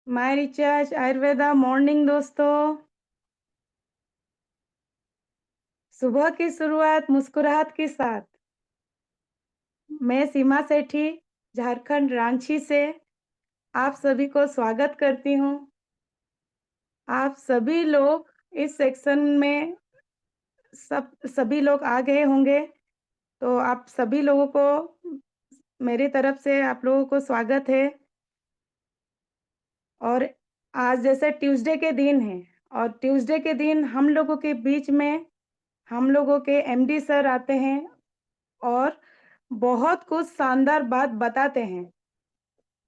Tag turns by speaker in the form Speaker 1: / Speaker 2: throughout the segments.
Speaker 1: My recharge Ayurveda morning दोस्तों। सुबह की शुरुआत मुस्कुराहट के साथ। मैं सीमा सेठी झारखंड रांची से आप सभी को स्वागत करती हूँ। आप सभी लोग इस सेक्शन में सभी लोग आ गए होंगे, तो आप सभी लोगों को मेरी तरफ से आप लोगों को स्वागत है। और आज जैसे ट्यूसडे के दिन है और ट्यूसडे के दिन हम लोगों के बीच में हम लोगों के एमडी सर आते हैं और बहुत कुछ शानदार बात बताते हैं।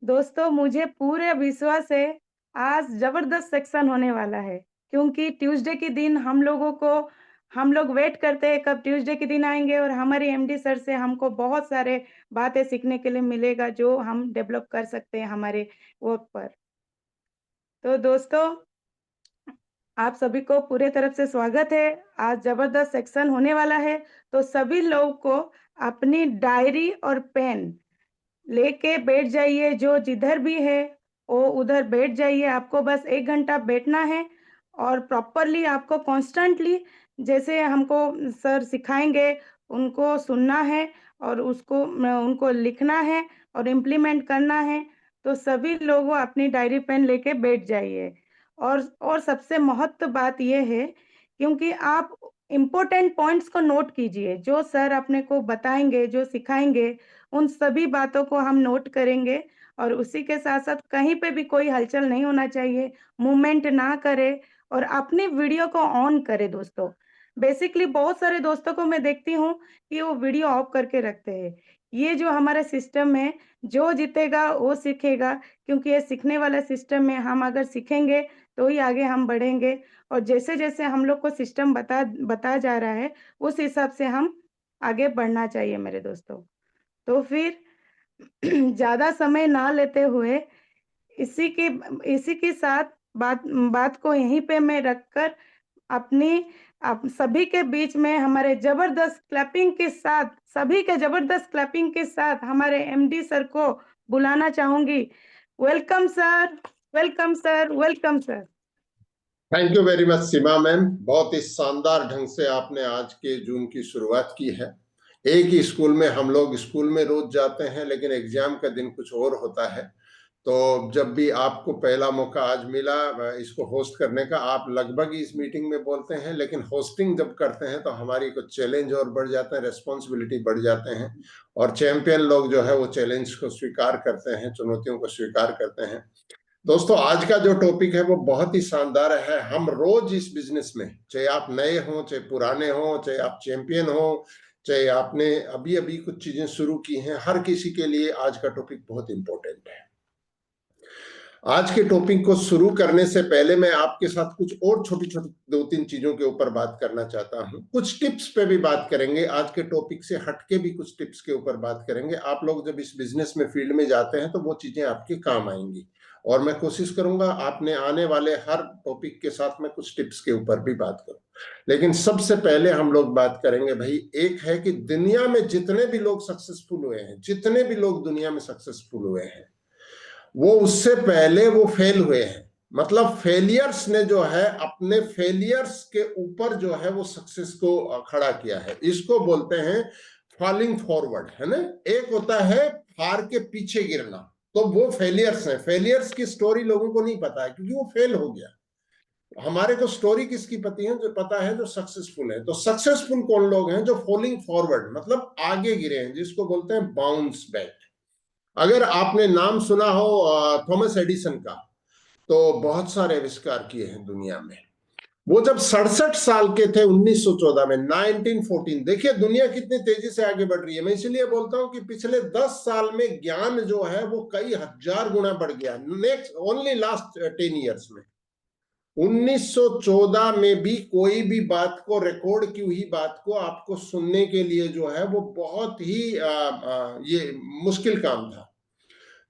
Speaker 1: दोस्तों, मुझे पूरे विश्वास है आज ज़बरदस्त सेक्शन होने वाला है, क्योंकि ट्यूसडे के दिन हम लोग वेट करते हैं कब ट्यूसडे के दिन आएँगे और हमारे एमडी सर से हमको बहुत सारे बातें सीखने के लिए मिलेगा, जो हम डेवलप कर सकते हैं हमारे वर्क पर। तो दोस्तों, आप सभी को पूरे तरफ से स्वागत है। आज ज़बरदस्त सेक्शन होने वाला है, तो सभी लोग को अपनी डायरी और पेन लेके बैठ जाइए। जो जिधर भी है वो उधर बैठ जाइए। आपको बस 1 घंटा बैठना है और प्रॉपरली आपको कॉन्स्टेंटली जैसे हमको सर सिखाएँगे उनको सुनना है और उनको लिखना है और इम्प्लीमेंट करना है। तो सभी लोगों अपनी डायरी पेन लेके बैठ जाइए। और सबसे महत्व बात ये है, क्योंकि आप इम्पोर्टेंट पॉइंट्स को नोट कीजिए। जो सर अपने को बताएँगे, जो सिखाएँगे, उन सभी बातों को हम नोट करेंगे और उसी के साथ-साथ कहीं पे भी कोई हलचल नहीं होना चाहिए, मूवमेंट ना करें और अपनी वीडियो को ऑन करें दोस्तों। बेसिकली बहुत सारे दोस्तों को मैं देखती हूँ कि वो वीडियो ऑफ करके रखते हैं। ये जो हमारा सिस्टम है, जो जीतेगा वो सीखेगा, क्योंकि ये सीखने वाला सिस्टम में हम अगर सीखेंगे तो ही आगे हम बढ़ेंगे और जैसे-जैसे हम लोग को सिस्टम बताया जा रहा है, उस हिसाब से हम आगे बढ़ना चाहिए मेरे दोस्तों। तो फिर ज़्यादा समय ना लेते हुए इसी के इसी के साथ बात बात को यहीं पे मैं रखकर अपनी आप सभी के बीच में हमारे ज़बरदस्त क्लैपिंग के साथ सभी के ज़बरदस्त क्लैपिंग के साथ हमारे एमडी सर को बुलाना चाहूँगी। Welcome sir, welcome sir, welcome sir.
Speaker 2: Thank you very much Seema ma'am. बहुत ही शानदार ढंग से आपने आज के जून की शुरुआत की है। एक ही स्कूल में हम लोग स्कूल में रोज जाते हैं, लेकिन एग्जाम का दिन कुछ और होता है। तो जब भी आपको पहला मौका आज मिला इसको होस्ट करने का, आप लगभग ही इस मीटिंग में बोलते हैं, लेकिन होस्टिंग जब करते हैं तो हमारी कुछ चैलेंज और बढ़ जाते हैं, रेस्पॉन्सिबिलिटी बढ़ जाते हैं और चैंपियन लोग जो है वो चैलेंज को स्वीकार करते हैं, चुनौतियों को स्वीकार करते हैं। दोस्तों, आज का जो टॉपिक है वो बहुत ही शानदार है। हम रोज इस बिजनेस में, चाहे आप नए हो, चाहे पुराने हो, चाहे आप चैंपियन हो, चाहे आपने अभी अभी कुछ चीजें शुरू की हैं, हर किसी के लिए आज का टॉपिक बहुत इंपॉर्टेंट है। आज के टॉपिक को शुरू करने से पहले मैं आपके साथ कुछ और छोटी छोटी 2-3 चीजों के ऊपर बात करना चाहता हूं। कुछ टिप्स पे भी बात करेंगे, आज के टॉपिक से हटके भी कुछ टिप्स के ऊपर बात करेंगे। आप लोग जब इस बिजनेस में फील्ड में जाते हैं तो वो चीजें आपके काम आएंगी और मैं कोशिश करूंगा आपने आने वाले हर टॉपिक के साथ में कुछ टिप्स के ऊपर भी बात करूं। लेकिन सबसे पहले हम लोग बात करेंगे भाई, एक है कि दुनिया में जितने भी लोग सक्सेसफुल हुए हैं, जितने भी लोग दुनिया में सक्सेसफुल हुए हैं, वो उससे पहले वो फेल हुए हैं। मतलब फेलियर्स ने जो है अपने फेलियर्स के ऊपर जो है वो सक्सेस को खड़ा किया है। इसको बोलते हैं फॉलिंग फॉरवर्ड, है ना। एक होता है हार के पीछे गिरना, तो वो फेलियर्स है। फेलियर्स की स्टोरी लोगों को नहीं पता है क्योंकि वो फेल हो गया। हमारे को स्टोरी किसकी पता है? जो पता है, जो सक्सेसफुल है। तो सक्सेसफुल कौन लोग हैं? जो फॉलिंग फॉरवर्ड मतलब आगे गिरे हैं, जिसको बोलते हैं बाउंस बैक। अगर आपने नाम सुना हो थॉमस एडिसन का, तो बहुत सारे आविष्कार किए हैं दुनिया में। वो जब 67 साल के थे 1914 में, 1914, देखिए दुनिया कितनी तेजी से आगे बढ़ रही है। मैं इसलिए बोलता हूं कि पिछले 10 साल में ज्ञान जो है वो कई हजार गुना बढ़ गया। नेक्स्ट ओनली लास्ट 10 ईयर्स में 1914 में भी कोई भी बात को, रिकॉर्ड की हुई बात को आपको सुनने के लिए जो है वो बहुत ही ये मुश्किल काम था।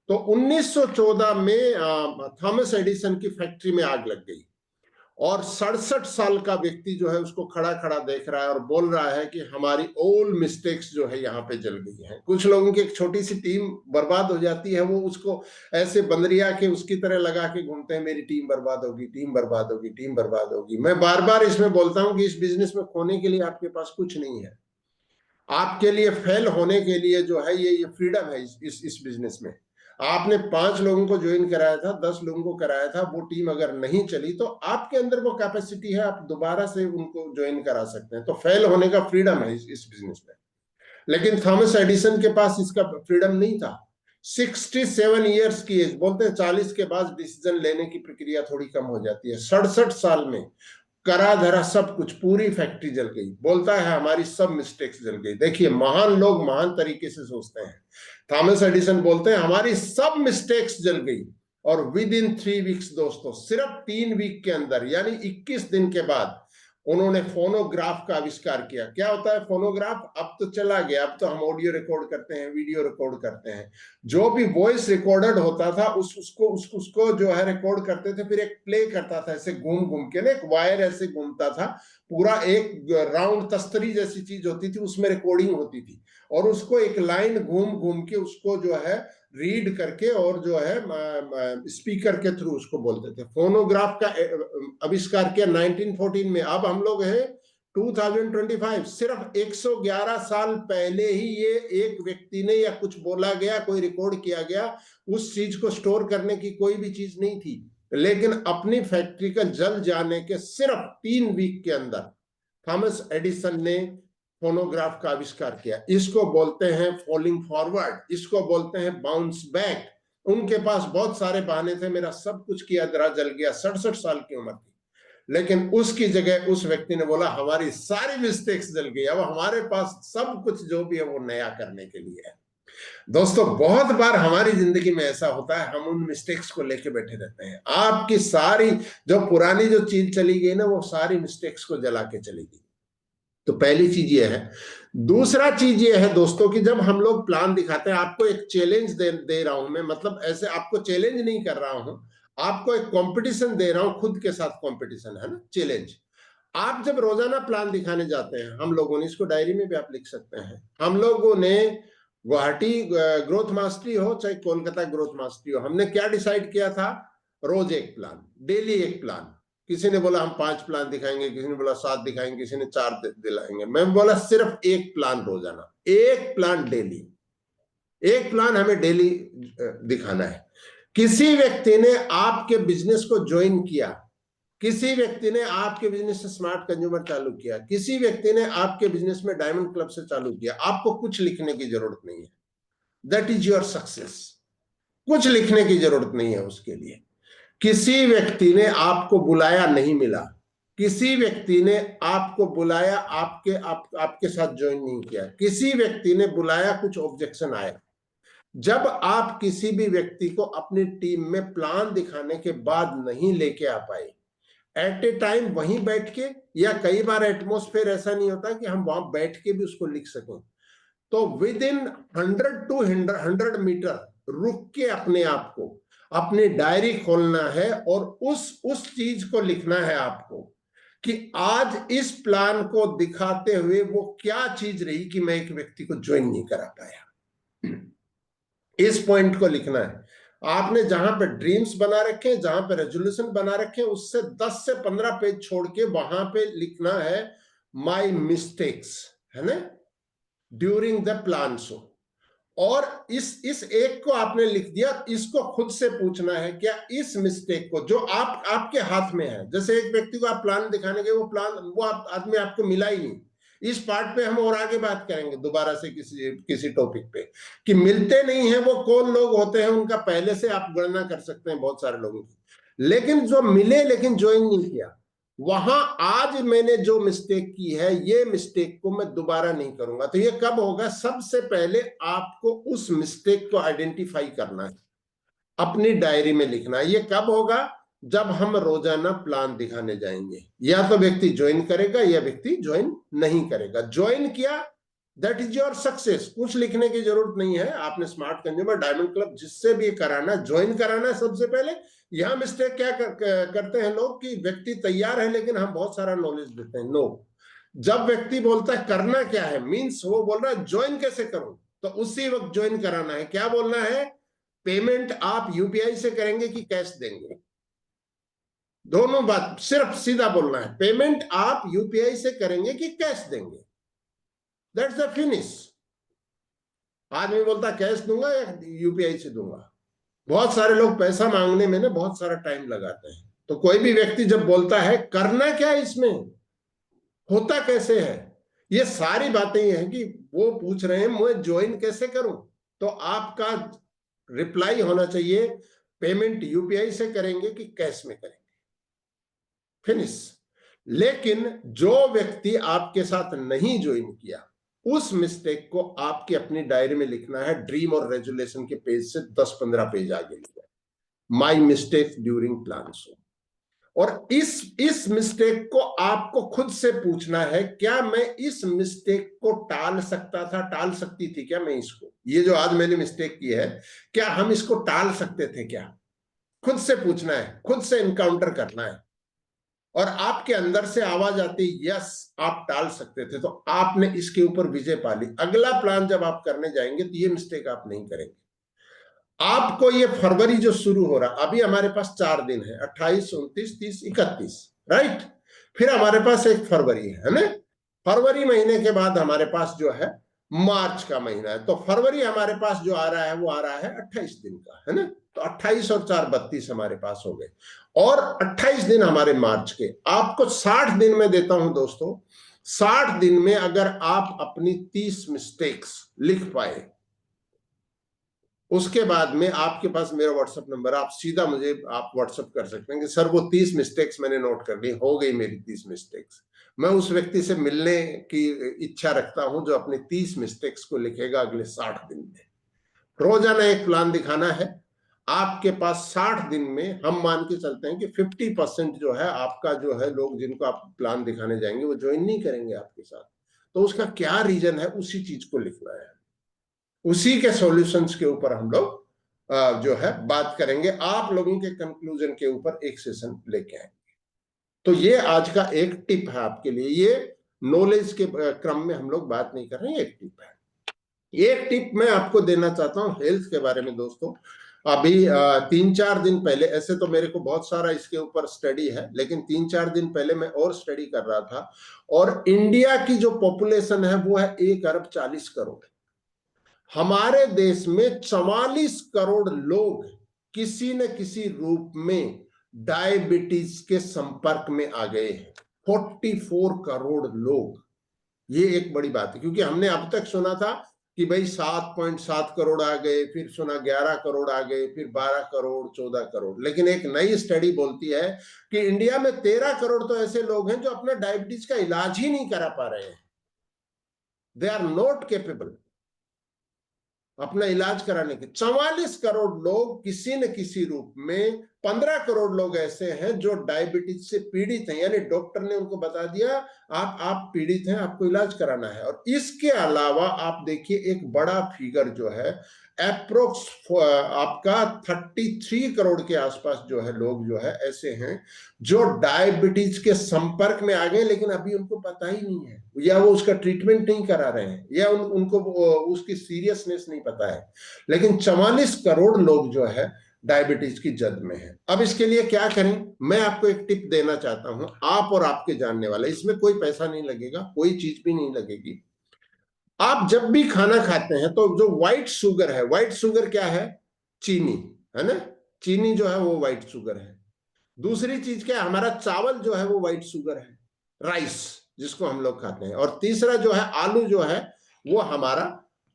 Speaker 2: तो 1914 में थॉमस एडिसन की फैक्ट्री में आग लग गई और 67 साल का व्यक्ति जो है उसको खड़ा खड़ा देख रहा है और बोल रहा है कि हमारी ऑल मिस्टेक्स जो है यहाँ पे जल गई हैं। कुछ लोगों की एक छोटी सी टीम बर्बाद हो जाती है, वो उसको ऐसे बंदरिया के उसकी तरह लगा के घूमते हैं, मेरी टीम बर्बाद होगी, टीम बर्बाद होगी, टीम बर्बाद होगी। मैं बार बार इसमें बोलता हूं कि इस बिजनेस में खोने के लिए आपके पास कुछ नहीं है। आपके लिए फेल होने के लिए जो है ये फ्रीडम है इस बिजनेस में। आपने 5 लोगों को ज्वाइन कराया था, 10 लोगों को कराया था, वो टीम अगर नहीं चली तो आपके अंदर वो कैपेसिटी है, आप दोबारा से उनको ज्वाइन करा सकते हैं। तो फेल होने का फ्रीडम है इस बिजनेस में। लेकिन थॉमस एडिसन के पास इसका फ्रीडम नहीं था। 67 ईयर्स की एज, बोलते हैं 40 के बाद डिसीजन लेने की प्रक्रिया थोड़ी कम हो जाती है। 67 साल में करा धरा सब कुछ, पूरी फैक्ट्री जल गई। बोलता है हमारी सब मिस्टेक्स जल गई। देखिए, महान लोग महान तरीके से सोचते हैं। थॉमस एडिसन बोलते हैं हमारी सब मिस्टेक्स जल गई। और विद इन 3 वीक्स दोस्तों, सिर्फ 3 वीक के अंदर, यानी 21 दिन के बाद उन्होंने फोनोग्राफ का आविष्कार किया। क्या होता है फोनोग्राफ? अब तो चला गया, अब तो हम ऑडियो रिकॉर्ड करते हैं, वीडियो रिकॉर्ड करते हैं। जो भी वॉइस रिकॉर्डेड होता था उसको जो है रिकॉर्ड करते थे, फिर एक प्ले करता था ऐसे घूम घूम के ना, एक वायर ऐसे घूमता था, पूरा एक राउंड तस्तरी जैसी चीज होती थी, उसमें रिकॉर्डिंग होती थी, और उसको एक लाइन घूम घूम के उसको जो है रीड करके और जो है स्पीकर के थ्रू उसको बोलते थे। फोनोग्राफ का आविष्कार किया 1914 में। अब हम लोग हैं 2025, सिर्फ 111 साल पहले ही ये एक व्यक्ति ने या कुछ बोला गया, कोई रिकॉर्ड किया गया, उस चीज को स्टोर करने की कोई भी चीज नहीं थी। लेकिन अपनी फैक्ट्री का जल जाने के सिर्फ 3 वीक के अंदर थॉमस एडिसन ने फोनोग्राफ का आविष्कार किया। इसको बोलते हैं फॉलिंग फॉरवर्ड, इसको बोलते हैं बाउंस बैक। उनके पास बहुत सारे बहाने थे, मेरा सब कुछ किया, जरा जल गया। 67 साल की उम्र थी, लेकिन उसकी जगह उस व्यक्ति ने बोला हमारी सारी मिस्टेक्स जल गई, अब हमारे पास सब कुछ जो भी है वो नया करने के लिए है। दोस्तों, बहुत बार हमारी जिंदगी में ऐसा होता है, हम उन मिस्टेक्स को लेके बैठे रहते हैं। आपकी सारी जो पुरानी जो चीज चली गई ना, वो सारी मिस्टेक्स को जला के चली गई। तो पहली चीज ये है। दूसरा चीज ये है दोस्तों कि जब हम लोग प्लान दिखाते हैं, आपको एक चैलेंज दे रहा हूं मैं, मतलब ऐसे आपको चैलेंज नहीं कर रहा हूं, आपको एक कंपटीशन दे रहा हूं, खुद के साथ कंपटीशन है ना, चैलेंज। आप जब रोजाना प्लान दिखाने जाते हैं, हम लोगों ने इसको डायरी में भी आप लिख सकते हैं, हम लोगों ने गुवाहाटी ग्रोथ मास्टरी हो चाहे कोलकाता ग्रोथ मास्टरी हो, हमने क्या डिसाइड किया था? रोज एक प्लान, डेली एक प्लान। किसी ने बोला हम 5 प्लान दिखाएंगे, किसी ने बोला 7 दिखाएंगे, किसी ने 4 दिलाएंगे। मैं बोला सिर्फ एक प्लान रोजाना, एक प्लान डेली, एक प्लान हमें डेली दिखाना है। किसी व्यक्ति ने आपके बिजनेस को ज्वाइन किया, किसी व्यक्ति ने आपके बिजनेस से स्मार्ट कंज्यूमर चालू किया, किसी व्यक्ति ने आपके बिजनेस में डायमंड क्लब से चालू किया, आपको कुछ लिखने की जरूरत नहीं है। That is your success. कुछ लिखने की जरूरत नहीं है उसके लिए। किसी व्यक्ति ने आपको बुलाया, नहीं मिला, किसी व्यक्ति ने आपको बुलाया, आपके साथ ज्वाइन नहीं किया, किसी व्यक्ति ने बुलाया, कुछ ऑब्जेक्शन आया। जब आप किसी भी व्यक्ति को अपनी टीम में प्लान दिखाने के बाद नहीं लेके आ पाए, एट ए टाइम वहीं बैठ के, या कई बार एटमोस्फेयर ऐसा नहीं होता कि हम वहां बैठ के भी उसको लिख सकें, तो विद इन 100 to 100 मीटर रुक के अपने आप को, अपनी डायरी खोलना है और उस चीज को लिखना है आपको कि आज इस प्लान को दिखाते हुए वो क्या चीज रही कि मैं एक व्यक्ति को ज्वाइन नहीं करा पाया। इस पॉइंट को लिखना है। आपने जहां पे ड्रीम्स बना रखे, जहां पे रेजोल्यूशन बना रखे, उससे 10 से 15 पेज छोड़ के वहां पे लिखना है माय मिस्टेक्स, है ना, ड्यूरिंग द प्लान शो। और इस एक को आपने लिख दिया, इसको खुद से पूछना है क्या इस मिस्टेक को जो आपके हाथ में है, जैसे एक व्यक्ति को आप प्लान दिखाने गए, वो आदमी आपको मिला ही नहीं। इस पार्ट पे हम और आगे बात करेंगे दोबारा से किसी टॉपिक पे कि मिलते नहीं है वो कौन लोग होते हैं, उनका पहले से आप गणना कर सकते हैं बहुत सारे लोगों की। लेकिन जो मिले लेकिन ज्वाइन नहीं किया, वहां आज मैंने जो मिस्टेक की है, ये मिस्टेक को मैं दोबारा नहीं करूंगा। तो ये कब होगा? सबसे पहले आपको उस मिस्टेक को आइडेंटिफाई करना है, अपनी डायरी में लिखना है। ये कब होगा? जब हम रोजाना प्लान दिखाने जाएंगे। या तो व्यक्ति ज्वाइन करेगा या व्यक्ति ज्वाइन नहीं करेगा। ज्वाइन किया दैट इज योर सक्सेस। कुछ लिखने की जरूरत नहीं है। आपने स्मार्ट कंज्यूमर डायमंड क्लब जिससे भी कराना, ज्वाइन कराना है सबसे पहले। यहां मिस्टेक क्या करते हैं लोग कि व्यक्ति तैयार है लेकिन हम बहुत सारा नॉलेज देते हैं। नो, जब व्यक्ति बोलता है करना क्या है, मीन्स वो बोल रहा है ज्वाइन कैसे करूं, तो उसी वक्त ज्वाइन कराना है। क्या बोलना है, पेमेंट आप यूपीआई से करेंगे कि कैश देंगे, दोनों बात सिर्फ सीधा बोलना है। पेमेंट आप यूपीआई से करेंगे कि कैश देंगे, दैट्स द फिनिश। आदमी बोलता कैश दूंगा या यूपीआई से दूंगा। बहुत सारे लोग पैसा मांगने में ना बहुत सारा टाइम लगाते हैं। तो कोई भी व्यक्ति जब बोलता है करना क्या है, इसमें होता कैसे है, ये सारी बातें ये हैं कि वो पूछ रहे हैं मैं ज्वाइन कैसे करूं, तो आपका रिप्लाई होना चाहिए पेमेंट यूपीआई से करेंगे कि कैश में करेंगे, फिनिश। लेकिन जो व्यक्ति आपके साथ नहीं ज्वाइन किया, उस मिस्टेक को आपकी अपनी डायरी में लिखना है। ड्रीम और रेजुलेशन के पेज से 10-15 पेज आगे लिखना है, my mistake during plan show. और इस मिस्टेक को आपको खुद से पूछना है, क्या मैं इस मिस्टेक को टाल सकता था, टाल सकती थी क्या मैं इसको, ये जो आज मैंने मिस्टेक की है, क्या हम इसको टाल सकते थे क्या। खुद से पूछना है, खुद से इनकाउंटर करना है। और आपके अंदर से आवाज आती यस आप टाल सकते थे, तो आपने इसके ऊपर विजय पा ली। अगला प्लान जब आप करने जाएंगे तो ये मिस्टेक आप नहीं करेंगे। आपको ये फरवरी जो शुरू हो रहा, अभी हमारे पास 4 दिन है, 28, 29, 30, 31, राइट। फिर हमारे पास 1 फरवरी है ना। फरवरी महीने के बाद हमारे पास जो है मार्च का महीना है। तो फरवरी हमारे पास जो आ रहा है वो आ रहा है 28 दिन का, है ना। तो 28 और 4 32 हमारे पास हो गए, और 28 दिन हमारे मार्च के। आपको 60 दिन में देता हूं दोस्तों। 60 दिन में अगर आप अपनी 30 मिस्टेक्स लिख पाए, उसके बाद में आपके पास मेरा व्हाट्सएप नंबर, आप सीधा मुझे आप व्हाट्सएप कर सकते हैं कि सर वो 30 मिस्टेक्स मैंने नोट कर ली, हो गई मेरी 30 मिस्टेक्स। मैं उस व्यक्ति से मिलने की इच्छा रखता हूं जो अपनी 30 मिस्टेक्स को लिखेगा अगले 60 दिन में। रोजाना एक प्लान दिखाना है। आपके पास 60 दिन में हम मान के चलते हैं कि 50% जो है आपका जो है लोग जिनको आप प्लान दिखाने जाएंगे वो ज्वाइन नहीं करेंगे आपके साथ। तो उसका क्या रीजन है, उसी चीज को लिखना है। उसी के सॉल्यूशंस के ऊपर हम लोग जो है बात करेंगे। आप लोगों के कंक्लूजन के ऊपर एक सेशन लेके आएंगे। तो ये आज का एक टिप है आपके लिए। ये नॉलेज के क्रम में हम लोग बात नहीं कर रहे हैं, एक टिप है। एक टिप मैं आपको देना चाहता हूं हेल्थ के बारे में दोस्तों। अभी 3-4 दिन पहले, ऐसे तो मेरे को बहुत सारा इसके ऊपर स्टडी है, लेकिन 3-4 दिन पहले मैं और स्टडी कर रहा था, और इंडिया की जो पॉपुलेशन है वो है 1 अरब 40 करोड़। हमारे देश में 44 करोड़ लोग किसी न किसी रूप में डायबिटीज के संपर्क में आ गए हैं। 44 करोड़ लोग, ये एक बड़ी बात है। क्योंकि हमने अब तक सुना था कि भाई 7.7 करोड़ आ गए, फिर सुना 11 करोड़ आ गए, फिर 12 करोड़, 14 करोड़। लेकिन एक नई स्टडी बोलती है कि इंडिया में 13 करोड़ तो ऐसे लोग हैं जो अपना डायबिटीज का इलाज ही नहीं करा पा रहे हैं। दे आर नॉट केपेबल अपना इलाज कराने के। 44 करोड़ लोग किसी न किसी रूप में, 15 करोड़ लोग ऐसे हैं जो डायबिटीज से पीड़ित हैं, यानी डॉक्टर ने उनको बता दिया आप पीड़ित हैं, आपको इलाज कराना है। और इसके अलावा आप देखिए एक बड़ा फिगर जो है अप्रोक्स आपका 33 करोड़ के आसपास जो है लोग जो है ऐसे हैं जो डायबिटीज के संपर्क में आ गए, लेकिन अभी उनको पता ही नहीं है, या वो उसका ट्रीटमेंट नहीं करा रहे हैं, या उनको उसकी सीरियसनेस नहीं पता है। लेकिन 44 करोड़ लोग जो है डायबिटीज की जद में है। अब इसके लिए क्या करें, मैं आपको एक टिप देना चाहता हूं, आप और आपके जानने वाले। इसमें कोई पैसा नहीं लगेगा, कोई चीज भी नहीं लगेगी। आप जब भी खाना खाते हैं तो जो व्हाइट शुगर है, व्हाइट शुगर क्या है, चीनी, है ना। चीनी जो है वो व्हाइट शुगर है। दूसरी चीज क्या है, हमारा चावल जो है वो व्हाइट शुगर है, राइस जिसको हम लोग खाते हैं। और तीसरा जो है आलू जो है वो हमारा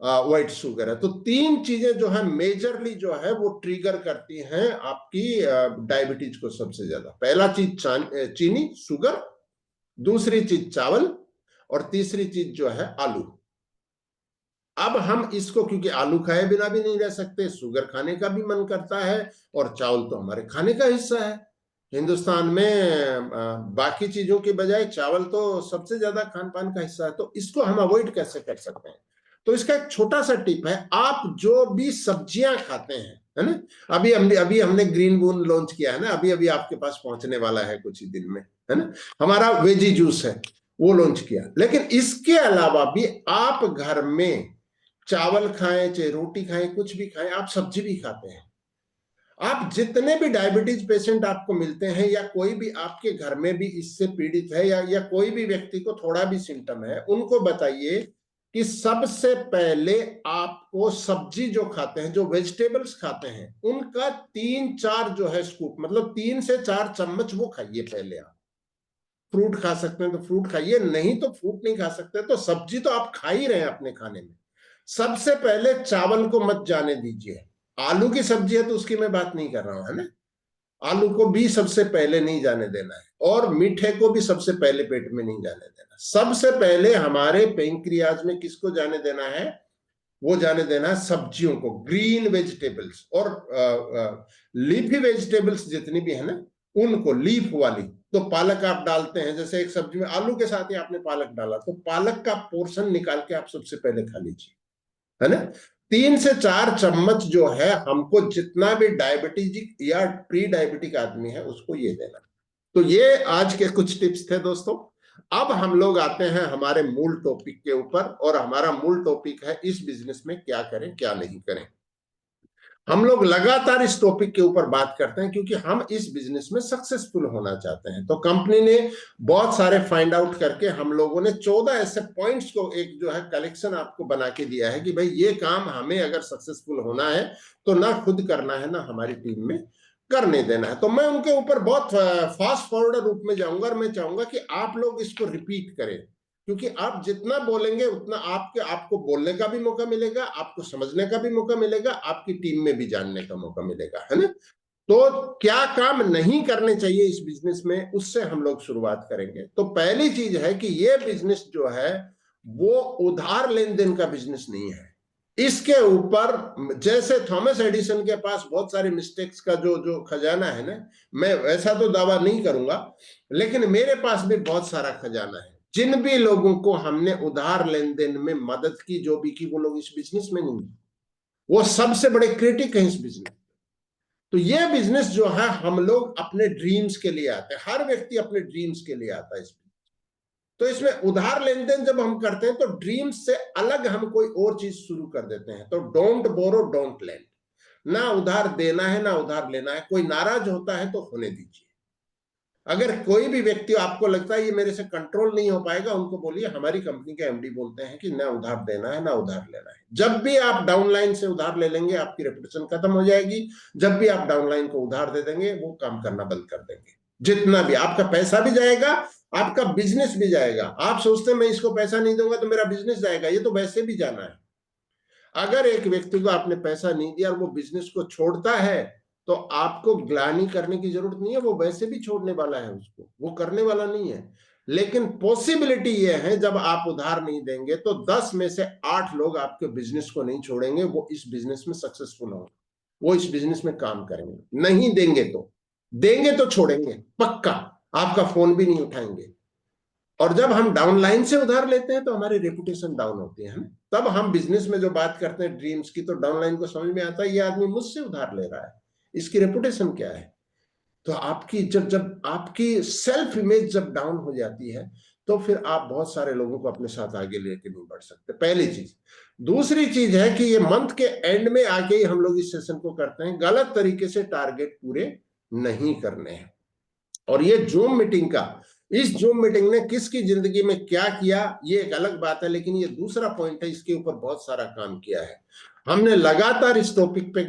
Speaker 2: व्हाइट शुगर है। तो 3 चीजें जो है मेजरली जो है वो ट्रिगर करती हैं आपकी डायबिटीज को सबसे ज्यादा। पहला चीज चीनी, शुगर, दूसरी चीज चावल, और तीसरी चीज जो है आलू। अब हम इसको, क्योंकि आलू खाए बिना भी नहीं रह सकते, शुगर खाने का भी मन करता है, और चावल तो हमारे खाने का हिस्सा है। हिंदुस्तान में बाकी चीजों के बजाय चावल तो सबसे ज्यादा खान पान का हिस्सा है, तो इसको हम अवॉइड कैसे कर सकते हैं? तो इसका एक छोटा सा टिप है, आप जो भी सब्जियां खाते हैं, है ना, अभी हमने ग्रीन बून लॉन्च किया है ना, अभी अभी आपके पास पहुंचने वाला है कुछ ही दिन में, है ना, हमारा वेजी जूस है वो लॉन्च किया। लेकिन इसके अलावा भी आप घर में चावल खाएं, चाहे रोटी खाएं, कुछ भी खाएं, आप सब्जी भी खाते हैं। आप जितने भी डायबिटीज पेशेंट आपको मिलते हैं, या कोई भी आपके घर में भी इससे पीड़ित है, या कोई भी व्यक्ति को थोड़ा भी सिम्टम है, उनको बताइए कि सबसे पहले आपको सब्जी जो खाते हैं, जो वेजिटेबल्स खाते हैं, उनका 3-4 जो है स्कूप, मतलब 3 से 4 चम्मच वो खाइए पहले आप। फ्रूट खा सकते हैं तो फ्रूट खाइए, नहीं तो फ्रूट नहीं खा सकते तो सब्जी तो आप खा ही रहे हैं अपने खाने में। सबसे पहले चावल को मत जाने दीजिए। आलू की सब्जी है तो उसकी मैं बात नहीं कर रहा हूं, है ना, आलू को भी सबसे पहले नहीं जाने देना है, और मीठे को भी सबसे पहले पेट में नहीं जाने देना। सबसे पहले हमारे पेंक्रियाज में किसको जाने देना है? वो जाने देना है सब्जियों को, ग्रीन वेजिटेबल्स, और लीफी वेजिटेबल्स जितनी भी है ना, उनको, लीफ वाली। तो पालक आप डालते हैं, जैसे एक सब्जी में आलू के साथ ही आपने पालक डाला, तो पालक का पोर्शन निकाल के आप सबसे पहले खा लीजिए, है ना। 3 से 4 चम्मच जो है, हमको जितना भी डायबिटीज या प्री डायबिटिक आदमी है उसको ये देना। तो ये आज के कुछ टिप्स थे दोस्तों। अब हम लोग आते हैं हमारे मूल टॉपिक के ऊपर, और हमारा मूल टॉपिक है इस बिजनेस में क्या करें क्या नहीं करें। हम लोग लगातार इस टॉपिक के ऊपर बात करते हैं क्योंकि हम इस बिजनेस में सक्सेसफुल होना चाहते हैं। तो कंपनी ने बहुत सारे फाइंड आउट करके, हम लोगों ने 14 ऐसे पॉइंट्स को एक जो है कलेक्शन आपको बना के दिया है कि भाई ये काम हमें अगर सक्सेसफुल होना है तो ना खुद करना है, ना हमारी टीम में करने देना है। तो मैं उनके ऊपर बहुत फास्ट फॉरवर्ड रूप में जाऊंगा, और मैं चाहूंगा कि आप लोग इसको रिपीट करें, क्योंकि आप जितना बोलेंगे उतना आपको बोलने का भी मौका मिलेगा, आपको समझने का भी मौका मिलेगा, आपकी टीम में भी जानने का मौका मिलेगा, है ना। तो क्या काम नहीं करने चाहिए इस बिजनेस में, उससे हम लोग शुरुआत करेंगे। तो पहली चीज है कि ये बिजनेस जो है वो उधार लेन देन का बिजनेस नहीं है। इसके ऊपर जैसे थॉमस एडिसन के पास बहुत सारे मिस्टेक्स का जो जो खजाना है ना, मैं वैसा तो दावा नहीं करूंगा, लेकिन मेरे पास भी बहुत सारा खजाना है। जिन भी लोगों को हमने उधार लेन देन में मदद की, जो भी की, वो लोग इस बिजनेस में नहीं, वो सबसे बड़े क्रिटिक हैं इस बिजनेस। तो ये बिजनेस जो है, हम लोग अपने ड्रीम्स के लिए आते हैं, हर व्यक्ति अपने ड्रीम्स के लिए आता है इसमें। तो इसमें उधार लेन देन जब हम करते हैं तो ड्रीम्स से अलग हम कोई और चीज शुरू कर देते हैं। तो डोंट बोरो डोंट लेंड, ना उधार देना है ना उधार लेना है। कोई नाराज होता है तो होने दीजिए। अगर कोई भी व्यक्ति आपको लगता है ये मेरे से कंट्रोल नहीं हो पाएगा, उनको बोलिए हमारी कंपनी के एमडी बोलते हैं कि ना उधार देना है ना उधार लेना है। जब भी आप डाउनलाइन से उधार ले लेंगे, आपकी रेपुटेशन खत्म हो जाएगी। जब भी आप डाउनलाइन को उधार दे देंगे, वो काम करना बंद कर देंगे। जितना भी आपका पैसा भी जाएगा, आपका बिजनेस भी जाएगा। आप सोचते हैं मैं इसको पैसा नहीं दूंगा तो मेरा बिजनेस जाएगा, ये तो वैसे भी जाना है। अगर एक व्यक्ति को आपने पैसा नहीं दिया और वो बिजनेस को छोड़ता है, तो आपको ग्लानि करने की जरूरत नहीं है, वो वैसे भी छोड़ने वाला है, उसको वो करने वाला नहीं है। लेकिन पॉसिबिलिटी ये है, जब आप उधार नहीं देंगे तो 10 में से 8 लोग आपके बिजनेस को नहीं छोड़ेंगे, वो इस बिजनेस में सक्सेसफुल होंगे, वो इस बिजनेस में काम करेंगे। नहीं देंगे तो, देंगे तो छोड़ेंगे पक्का, आपका फोन भी नहीं उठाएंगे। और जब हम डाउनलाइन से उधार लेते हैं तो हमारी रेपुटेशन डाउन होती है ना। तब हम बिजनेस में जो बात करते हैं ड्रीम्स की, तो डाउनलाइन को समझ में आता है ये आदमी मुझसे उधार ले रहा है, इसकी रेपुटेशन क्या है। तो आपकी जब जब आपकी सेल्फ इमेज जब डाउन हो जाती है, तो फिर आप बहुत सारे लोगों को अपने साथ आगे लेके नहीं बढ़ सकते, पहली चीज। दूसरी चीज है कि ये मंथ के एंड में आके ही हम लोग इस सेशन को करते हैं, गलत तरीके से टारगेट पूरे नहीं करने हैं। और ये जूम मीटिंग का, इस जूम मीटिंग ने किसकी जिंदगी में क्या किया ये एक अलग बात है, लेकिन ये दूसरा पॉइंट है, इसके ऊपर बहुत सारा काम किया है। हमने लगातार इस टॉपिक पे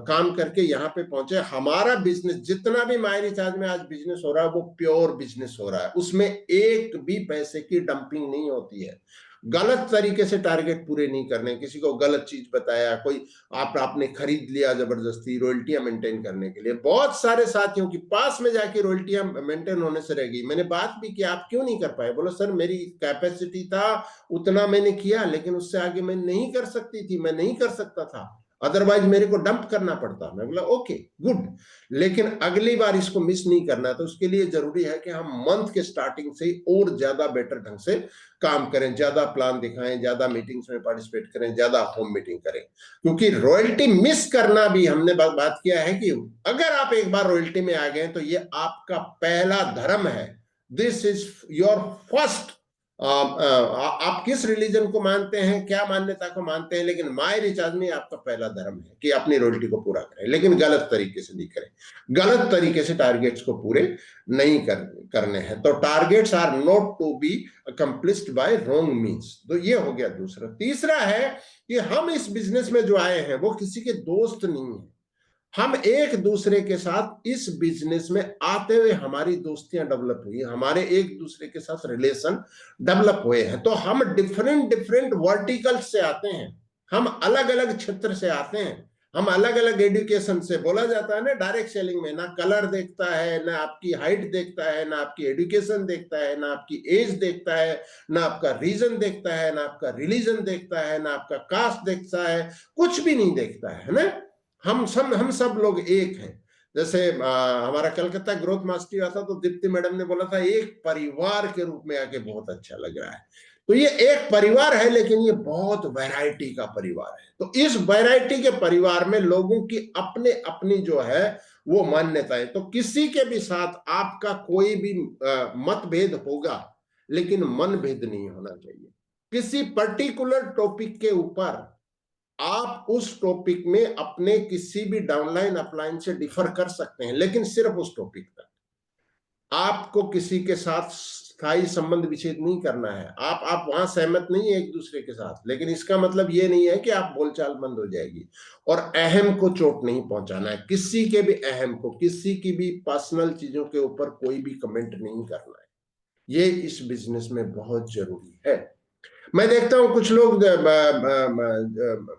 Speaker 2: काम करके यहाँ पे पहुंचे। हमारा बिजनेस जितना भी माय रिचार्ज में आज बिजनेस हो रहा है, वो प्योर बिजनेस हो रहा है, उसमें एक भी पैसे की डंपिंग नहीं होती है। गलत तरीके से टारगेट पूरे नहीं करने, किसी को गलत चीज बताया, कोई आपने खरीद लिया जबरदस्ती रॉयल्टियां मेंटेन करने के लिए। बहुत सारे साथियों की पास में जाके रॉयल्टियां मेंटेन होने से रह गई। मैंने बात भी की, आप क्यों नहीं कर पाए? बोलो सर मेरी कैपेसिटी था, उतना मैंने किया, लेकिन उससे आगे मैं नहीं कर सकती थी, मैं नहीं कर सकता था। अदरवाइज मेरे को डंप करना पड़ता। मैं बोला ओके गुड, लेकिन अगली बार इसको मिस नहीं करना है। तो उसके लिए जरूरी है कि हम मंथ के स्टार्टिंग से ही और ज्यादा बेटर ढंग से काम करें, ज्यादा प्लान दिखाएं, ज्यादा मीटिंग्स में पार्टिसिपेट करें, ज्यादा होम मीटिंग करें। क्योंकि रॉयल्टी मिस करना भी हमने बात किया है कि अगर आप एक बार रॉयल्टी में आ गए तो ये आपका पहला धर्म है। This is your first. आप किस रिलीजन को मानते हैं, क्या मान्यता को मानते हैं, लेकिन माय रिचार्ज में आपका पहला धर्म है कि अपनी रॉयल्टी को पूरा करें, लेकिन गलत तरीके से नहीं करें। गलत तरीके से टारगेट्स को पूरे नहीं करने हैं। तो targets are not to be accomplished by wrong means. तो ये हो गया दूसरा। तीसरा है कि हम इस बिजनेस में जो आए हैं वो किसी के दोस्त नहीं है। हम एक दूसरे के साथ इस बिजनेस में आते हुए हमारी दोस्तियां डेवलप हुई, हमारे एक दूसरे के साथ रिलेशन डेवलप हुए हैं। तो हम डिफरेंट डिफरेंट वर्टिकल से आते हैं, हम अलग अलग क्षेत्र से आते हैं, हम अलग अलग एजुकेशन से। बोला जाता है ना डायरेक्ट सेलिंग में, ना कलर देखता है, ना आपकी हाइट देखता है, ना आपकी एजुकेशन देखता है, ना आपकी एज देखता है, ना आपका रीजन देखता है, ना आपका रिलीजन देखता है, ना आपका कास्ट देखता है, कुछ भी नहीं देखता है ना। हम सब लोग एक हैं। जैसे हमारा कलकत्ता ग्रोथ मास्टर हुआ था तो दीप्ति मैडम ने बोला था एक परिवार के रूप में आके बहुत अच्छा लग रहा है। तो ये एक परिवार है, लेकिन ये बहुत वैरायटी का परिवार है। तो इस वैरायटी के परिवार में लोगों की अपने अपनी जो है वो मान्यताएं। तो किसी के भी साथ आपका कोई भी मतभेद होगा, लेकिन मनभेद नहीं होना चाहिए। किसी पर्टिकुलर टॉपिक के ऊपर आप उस टॉपिक में अपने किसी भी डाउनलाइन अपलाइन से डिफर कर सकते हैं, लेकिन सिर्फ उस टॉपिक तक। आपको किसी के साथ स्थायी संबंध विच्छेद नहीं करना है। आप वहां सहमत नहीं है एक दूसरे के साथ, लेकिन इसका मतलब ये नहीं है कि आप बोलचाल बंद हो जाएगी। और अहम को चोट नहीं पहुंचाना है, किसी के भी अहम को, किसी की भी पर्सनल चीजों के ऊपर कोई भी कमेंट नहीं करना है। ये इस बिजनेस में बहुत जरूरी है। मैं देखता हूं कुछ लोग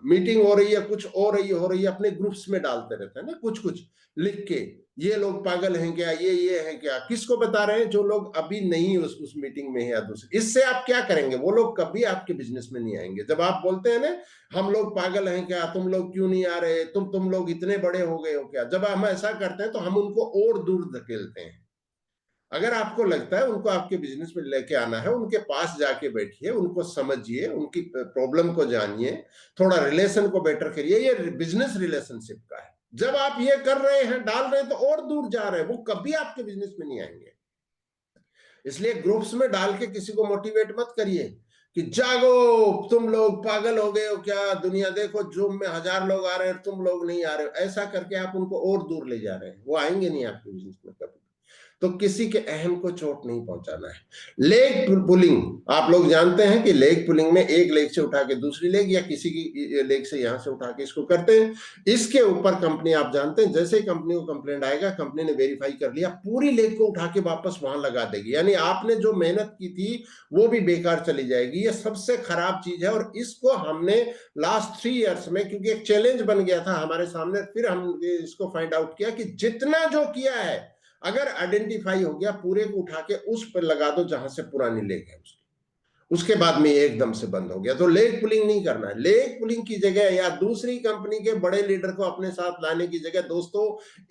Speaker 2: मीटिंग हो रही है, कुछ हो रही है अपने ग्रुप्स में डालते रहते हैं ना, कुछ कुछ लिख के। ये लोग पागल हैं क्या, ये हैं क्या? किसको बता रहे हैं? जो लोग अभी नहीं उस मीटिंग में है या दूसरे। इससे आप क्या करेंगे? वो लोग कभी आपके बिजनेस में नहीं आएंगे। जब आप बोलते हैं ना हम लोग पागल हैं क्या, तुम लोग क्यों नहीं आ रहे, तुम लोग इतने बड़े हो गए हो क्या, जब हम ऐसा करते हैं तो हम उनको और दूर धकेलते हैं। अगर आपको लगता है उनको आपके बिजनेस में लेके आना है, उनके पास जाके बैठिए, उनको समझिए, उनकी प्रॉब्लम को जानिए, थोड़ा रिलेशन को बेटर करिए। ये बिजनेस रिलेशनशिप का है। जब आप ये कर रहे हैं, डाल रहे हैं, तो और दूर जा रहे हैं, वो कभी आपके बिजनेस में नहीं आएंगे। इसलिए ग्रुप्स में डाल के किसी को मोटिवेट मत करिए कि जागो, तुम लोग पागल हो गए हो क्या, दुनिया देखो जूम में 1000 लोग आ रहे हैं, तुम लोग नहीं आ रहे हो। ऐसा करके आप उनको और दूर ले जा रहे हैं, वो आएंगे नहीं आपके बिजनेस में कभी। तो किसी के अहम को चोट नहीं पहुंचाना है। लेग पुलिंग, आप लोग जानते हैं कि लेग पुलिंग में एक लेग से उठा के दूसरी लेग, या किसी की लेग से यहां से उठा के इसको करते हैं। इसके ऊपर कंपनी, आप जानते हैं, जैसे ही कंपनी को कंप्लेंट आएगा, कंपनी ने वेरीफाई कर लिया, पूरी लेग को उठा के वापस वहां लगा देगी। यानी आपने जो मेहनत की थी वो भी बेकार चली जाएगी। ये सबसे खराब चीज है। और इसको हमने लास्ट 3 इयर्स में, क्योंकि एक चैलेंज बन गया था हमारे सामने, फिर हम इसको फाइंड आउट किया कि जितना जो किया है, अगर आइडेंटिफाई हो गया, पूरे को उठा के उस पर लगा दो जहां से पुरानी लेग है उसके बाद में एकदम से बंद हो गया। तो लेग पुलिंग नहीं करना है। लेग पुलिंग की जगह या दूसरी कंपनी के बड़े लीडर को अपने साथ लाने की जगह दोस्तों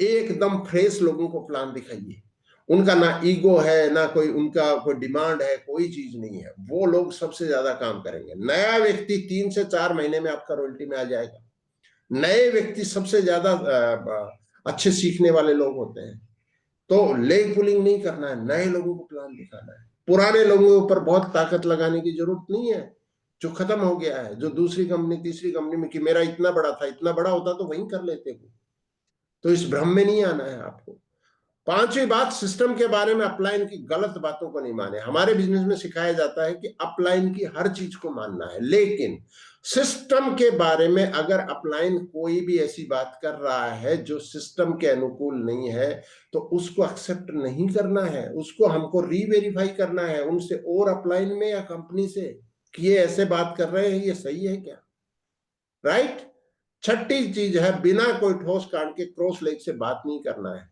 Speaker 2: एकदम फ्रेश लोगों को प्लान दिखाइए। उनका ना ईगो है, ना कोई उनका कोई डिमांड है, कोई चीज नहीं है। वो लोग सबसे ज्यादा काम करेंगे। नया व्यक्ति 3 से 4 महीने में आपका रॉयल्टी में आ जाएगा। नए व्यक्ति सबसे ज्यादा अच्छे सीखने वाले लोग होते हैं। तो लेग पुलिंग नहीं करना है, नए लोगों को प्लान दिखाना है। पुराने लोगों के ऊपर बहुत ताकत लगाने की जरूरत नहीं है। जो खत्म हो गया है, जो दूसरी कंपनी तीसरी कंपनी में कि मेरा इतना बड़ा था, इतना बड़ा होता तो वहीं कर लेते हो। तो इस भ्रम में नहीं आना है आपको। पांचवी बात, सिस्टम के बारे में अपलाइन की गलत बातों को नहीं माने। हमारे बिजनेस में सिखाया जाता है कि अपलाइन की हर चीज को मानना है, लेकिन सिस्टम के बारे में अगर अपलाइन कोई भी ऐसी बात कर रहा है जो सिस्टम के अनुकूल नहीं है, तो उसको एक्सेप्ट नहीं करना है। उसको हमको रीवेरीफाई करना है उनसे, और अपलाइन में या कंपनी से, कि ये ऐसे बात कर रहे हैं, ये सही है क्या, राइट। छठी चीज है, बिना कोई ठोस कांड के क्रॉस लेग से बात नहीं करना है।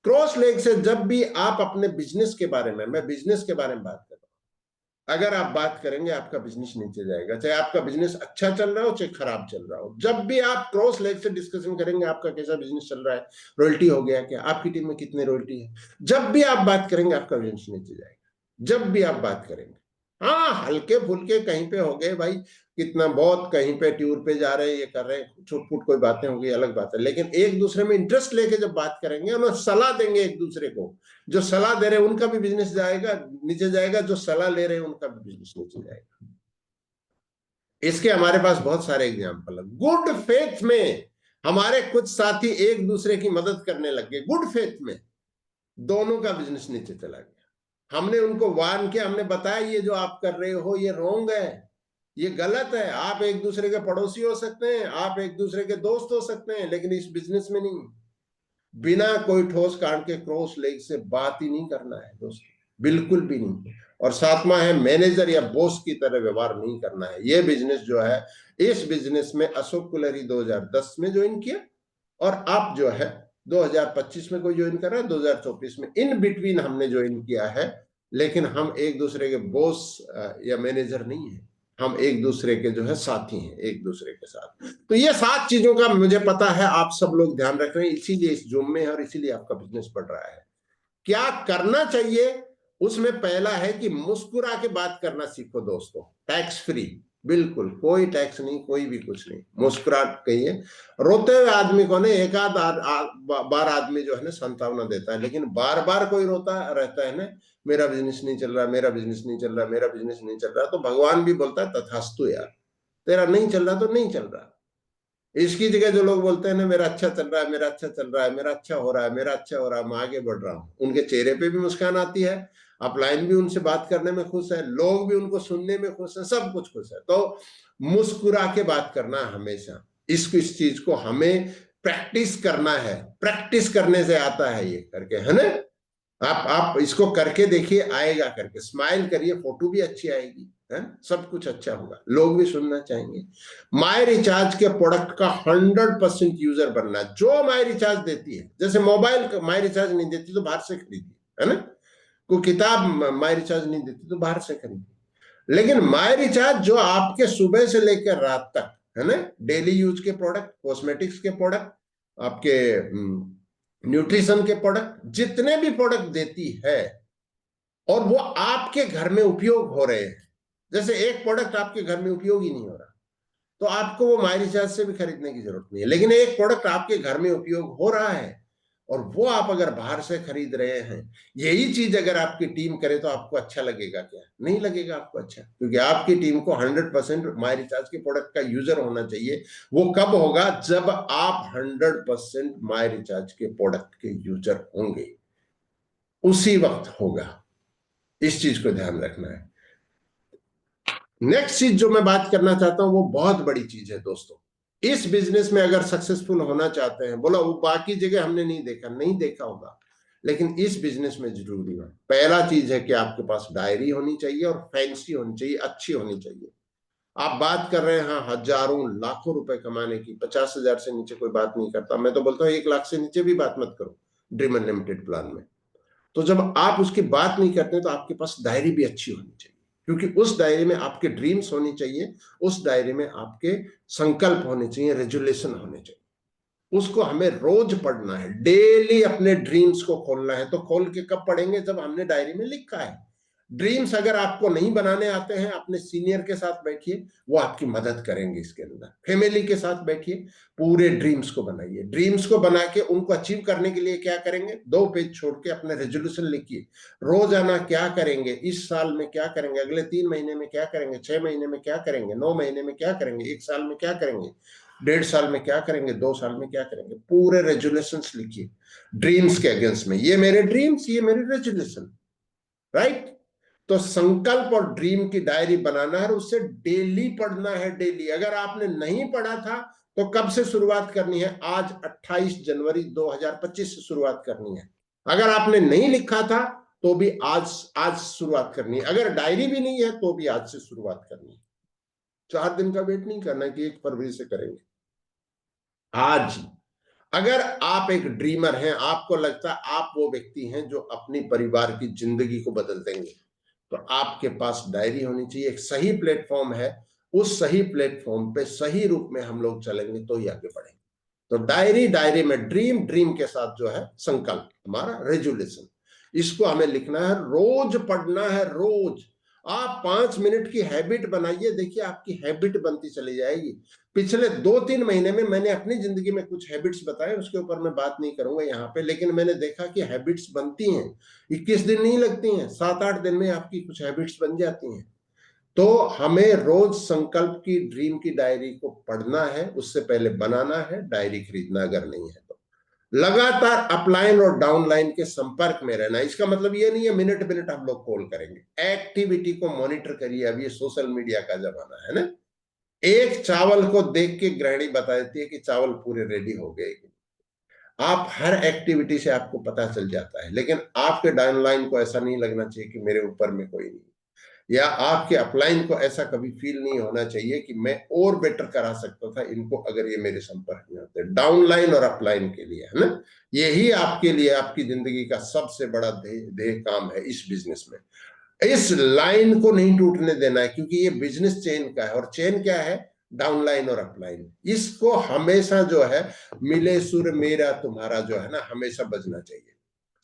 Speaker 2: क्रॉस लेग से जब भी आप अपने बिजनेस के बारे में, मैं बिजनेस के बारे में बात कर रहा हूं, अगर आप बात करेंगे आपका बिजनेस नीचे जाएगा, चाहे आपका बिजनेस अच्छा चल रहा हो चाहे खराब चल रहा हो। जब भी आप क्रॉस लेग से डिस्कशन करेंगे आपका कैसा बिजनेस चल रहा है, रॉयल्टी हो गया क्या, आपकी टीम में कितने रॉयल्टी है, जब भी आप बात करेंगे आपका बिजनेस नीचे जाएगा। जब भी आप बात करेंगे, हाँ हल्के फुल्के कहीं पे हो गए भाई, कितना बहुत कहीं पे टूर पे जा रहे हैं, ये कर रहे हैं, छुटपुट कोई बातें होंगी अलग बात है, लेकिन एक दूसरे में इंटरेस्ट लेके जब बात करेंगे और सलाह देंगे एक दूसरे को, जो सलाह दे रहे हैं उनका भी बिजनेस जाएगा नीचे जाएगा, जो सलाह ले रहे हैं उनका भी बिजनेस नीचे जाएगा। इसके हमारे पास बहुत सारे एग्जाम्पल है। गुड फेथ में हमारे कुछ साथी एक दूसरे की मदद करने लग गए, गुड फेथ में, दोनों का बिजनेस नीचे चला गया। हमने उनको वार्न किया, हमने बताया ये जो आप कर रहे हो ये रॉन्ग है, ये गलत है, आप एक दूसरे के पड़ोसी हो सकते हैं, आप एक दूसरे के दोस्त हो सकते हैं, लेकिन इस बिजनेस में नहीं। बिना कोई ठोस कांड के क्रॉस लेग से बात ही नहीं करना है दोस्तों, बिल्कुल भी नहीं। और सातवां है, मैनेजर या बॉस की तरह व्यवहार नहीं करना है। ये बिजनेस जो है, इस बिजनेस में अशोक कुलरी 2010 में ज्वाइन किया और आप जो है 2025 में कोई ज्वाइन कर रहा है, 2024 में, इन बिटवीन हमने ज्वाइन किया है। लेकिन हम एक दूसरे के बॉस या मैनेजर नहीं है, हम एक दूसरे के जो है साथी हैं, एक दूसरे के साथ। तो ये 7 चीजों का मुझे पता है आप सब लोग ध्यान रख रहे हैं, इसीलिए इस जूम में है और इसीलिए आपका बिजनेस बढ़ रहा है। क्या करना चाहिए, उसमें पहला है कि मुस्कुरा के बात करना सीखो दोस्तों, टैक्स फ्री, बिल्कुल कोई टैक्स नहीं, कोई भी कुछ नहीं, मुस्कुरा कहिए। रोते हुए आदमी को ना एक आध बार आदमी जो है ना संतावना देता है, लेकिन बार बार कोई रोता रहता है ना, मेरा बिजनेस नहीं चल रहा, मेरा बिजनेस नहीं चल रहा, मेरा बिजनेस नहीं चल रहा, तो भगवान भी बोलता है तथास्तु यार, तेरा नहीं चल रहा तो नहीं चल रहा। इसकी जगह जो लोग बोलते हैं ना मेरा अच्छा चल रहा है, मेरा अच्छा चल रहा है, मेरा अच्छा हो रहा है, मेरा अच्छा हो रहा है, मैं आगे बढ़ रहा हूं, उनके चेहरे पे भी मुस्कान आती है, अपलाइन भी उनसे बात करने में खुश है, लोग भी उनको सुनने में खुश है, सब कुछ खुश है। तो मुस्कुरा के बात करना है हमेशा, इस चीज को हमें प्रैक्टिस करना है, प्रैक्टिस करने से आता है ये करके, है ना। आप इसको करके देखिए, आएगा करके, स्माइल करिए, फोटो भी अच्छी आएगी, है, सब कुछ अच्छा होगा, लोग भी सुनना चाहेंगे। माई रिचार्ज के प्रोडक्ट का 100% यूजर बनना, जो माई रिचार्ज देती है, जैसे मोबाइल माई रिचार्ज नहीं देती तो बाहर से खरीदी, है ना, कोई किताब माई रिचार्ज नहीं देती तो बाहर से खरीदी, लेकिन माई रिचार्ज जो आपके सुबह से लेकर रात तक, है ना, डेली यूज के प्रोडक्ट, कॉस्मेटिक्स के प्रोडक्ट, आपके न्यूट्रिशन के प्रोडक्ट, जितने भी प्रोडक्ट देती है और वो आपके घर में उपयोग हो रहे हैं, जैसे एक प्रोडक्ट आपके घर में उपयोग ही नहीं हो रहा तो आपको वो माई रिचार्ज से भी खरीदने की जरूरत नहीं है, लेकिन एक प्रोडक्ट आपके घर में उपयोग हो रहा है और वो आप अगर बाहर से खरीद रहे हैं, यही चीज अगर आपकी टीम करे तो आपको अच्छा लगेगा क्या, नहीं लगेगा आपको अच्छा, क्योंकि आपकी टीम को 100% माई रिचार्ज के प्रोडक्ट का यूजर होना चाहिए। वो कब होगा, जब आप 100% माई रिचार्ज के प्रोडक्ट के यूजर होंगे, उसी वक्त होगा। इस चीज को ध्यान रखना है। नेक्स्ट चीज जो मैं बात करना चाहता हूं वो बहुत बड़ी चीज है दोस्तों, इस बिजनेस में अगर सक्सेसफुल होना चाहते हैं, बोला वो बाकी जगह हमने नहीं देखा, नहीं देखा होगा, लेकिन इस बिजनेस में जरूरी है। पहला चीज है कि आपके पास डायरी होनी चाहिए और फैंसी होनी चाहिए, अच्छी होनी चाहिए। आप बात कर रहे हैं हाँ हजारों लाखों रुपए कमाने की, 50,000 से नीचे कोई बात नहीं करता, मैं तो बोलता हूँ 1 लाख से नीचे भी बात मत करो ड्रीम अनलिमिटेड प्लान में। तो जब आप उसकी बात नहीं करते तो आपके पास डायरी भी अच्छी होनी चाहिए, क्योंकि उस डायरी में आपके ड्रीम्स होनी चाहिए, उस डायरी में आपके संकल्प होने चाहिए, रेजोल्यूशन होने चाहिए। उसको हमें रोज पढ़ना है, डेली अपने ड्रीम्स को खोलना है। तो खोल के कब पढ़ेंगे, जब हमने डायरी में लिखा है। ड्रीम्स अगर आपको नहीं बनाने आते हैं, अपने सीनियर के साथ बैठिए, वो आपकी मदद करेंगे इसके अंदर। फैमिली के साथ बैठिए, पूरे ड्रीम्स को बनाइए। ड्रीम्स को बना के उनको अचीव करने के लिए क्या करेंगे, 2 पेज छोड़ के अपने रेजोल्यूशन लिखिए। रोजाना क्या करेंगे, इस साल में क्या करेंगे, अगले 3 महीने में क्या करेंगे, 6 महीने में क्या करेंगे, 9 महीने में क्या करेंगे, 1 साल में क्या करेंगे, 1.5 साल में क्या करेंगे, 2 साल में क्या करेंगे। पूरे रेजोल्यूशंस लिखिए ड्रीम्स के अगेंस्ट में, ये मेरे ड्रीम्स, ये मेरे रेजोल्यूशन, राइट। तो संकल्प और ड्रीम की डायरी बनाना है और उससे डेली पढ़ना है, डेली। अगर आपने नहीं पढ़ा था तो कब से शुरुआत करनी है, आज 28 जनवरी 2025 से शुरुआत करनी है। अगर आपने नहीं लिखा था तो भी आज शुरुआत करनी है। अगर डायरी भी नहीं है तो भी आज से शुरुआत करनी है। 4 दिन का वेट नहीं करना कि 1 फरवरी से करेंगे, आज। अगर आप एक ड्रीमर हैं, आपको लगता है आप वो व्यक्ति हैं जो अपनी परिवार की जिंदगी को बदल देंगे, तो आपके पास डायरी होनी चाहिए, एक सही प्लेटफॉर्म है, उस सही प्लेटफॉर्म पे सही रूप में हम लोग चलेंगे तो ही आगे बढ़ेंगे। तो डायरी, डायरी में ड्रीम, ड्रीम के साथ जो है संकल्प, हमारा रेजुलेशन, इसको हमें लिखना है, रोज पढ़ना है, रोज। आप 5 मिनट की हैबिट बनाइए, देखिए आपकी हैबिट बनती चली जाएगी। पिछले 2-3 महीने में मैंने अपनी जिंदगी में कुछ हैबिट्स बताए, उसके ऊपर मैं बात नहीं करूंगा यहाँ पे, लेकिन मैंने देखा कि हैबिट्स बनती हैं, 21 दिन नहीं लगती हैं, 7-8 दिन में आपकी कुछ हैबिट्स बन जाती हैं। तो हमें रोज संकल्प की, ड्रीम की डायरी को पढ़ना है, उससे पहले बनाना है, डायरी खरीदना अगर नहीं है तो। लगातार अपलाइन और डाउनलाइन के संपर्क में रहना, इसका मतलब ये नहीं है मिनट मिनट हम लोग कॉल करेंगे, एक्टिविटी को मॉनिटर करिए। अब ये सोशल मीडिया का जमाना है ना, एक चावल को देख के गृहिणी बता देती है कि चावल पूरे रेडी हो गए। आप हर एक्टिविटी से आपको पता चल जाता है, लेकिन आपके डाउनलाइन को ऐसा नहीं लगना चाहिए कि मेरे ऊपर में कोई नहीं, या आपके अपलाइन को ऐसा कभी फील नहीं होना चाहिए कि मैं और बेटर करा सकता था इनको अगर ये मेरे संपर्क में होते। डाउनलाइन और अपलाइन के लिए है ना, यही आपके लिए आपकी जिंदगी का सबसे बड़ा ध्येय काम है इस बिजनेस में। इस लाइन को नहीं टूटने देना है, क्योंकि ये बिजनेस चेन का है, और चेन क्या है, डाउनलाइन और अपलाइन। इसको हमेशा जो है मिले सुर मेरा तुम्हारा जो है ना, हमेशा बजना चाहिए।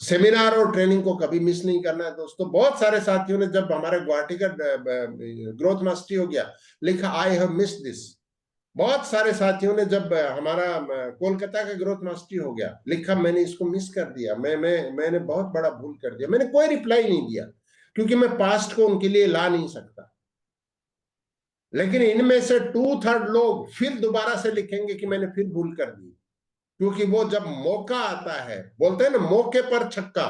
Speaker 2: सेमिनार और ट्रेनिंग को कभी मिस नहीं करना है दोस्तों। बहुत सारे साथियों ने, जब हमारे गुवाहाटी का ग्रोथ मास्टरी हो गया, लिखा आई हैव मिस दिस। बहुत सारे साथियों ने, जब हमारा कोलकाता का ग्रोथ मास्टरी हो गया, लिखा मैंने इसको मिस कर दिया, मैंने बहुत बड़ा भूल कर दिया। मैंने कोई रिप्लाई नहीं दिया, क्योंकि मैं पास्ट को उनके लिए ला नहीं सकता। लेकिन इनमें से 2/3 लोग फिर दोबारा से लिखेंगे कि मैंने फिर भूल कर दी, क्योंकि वो जब मौका आता है, बोलते हैं ना मौके पर छक्का,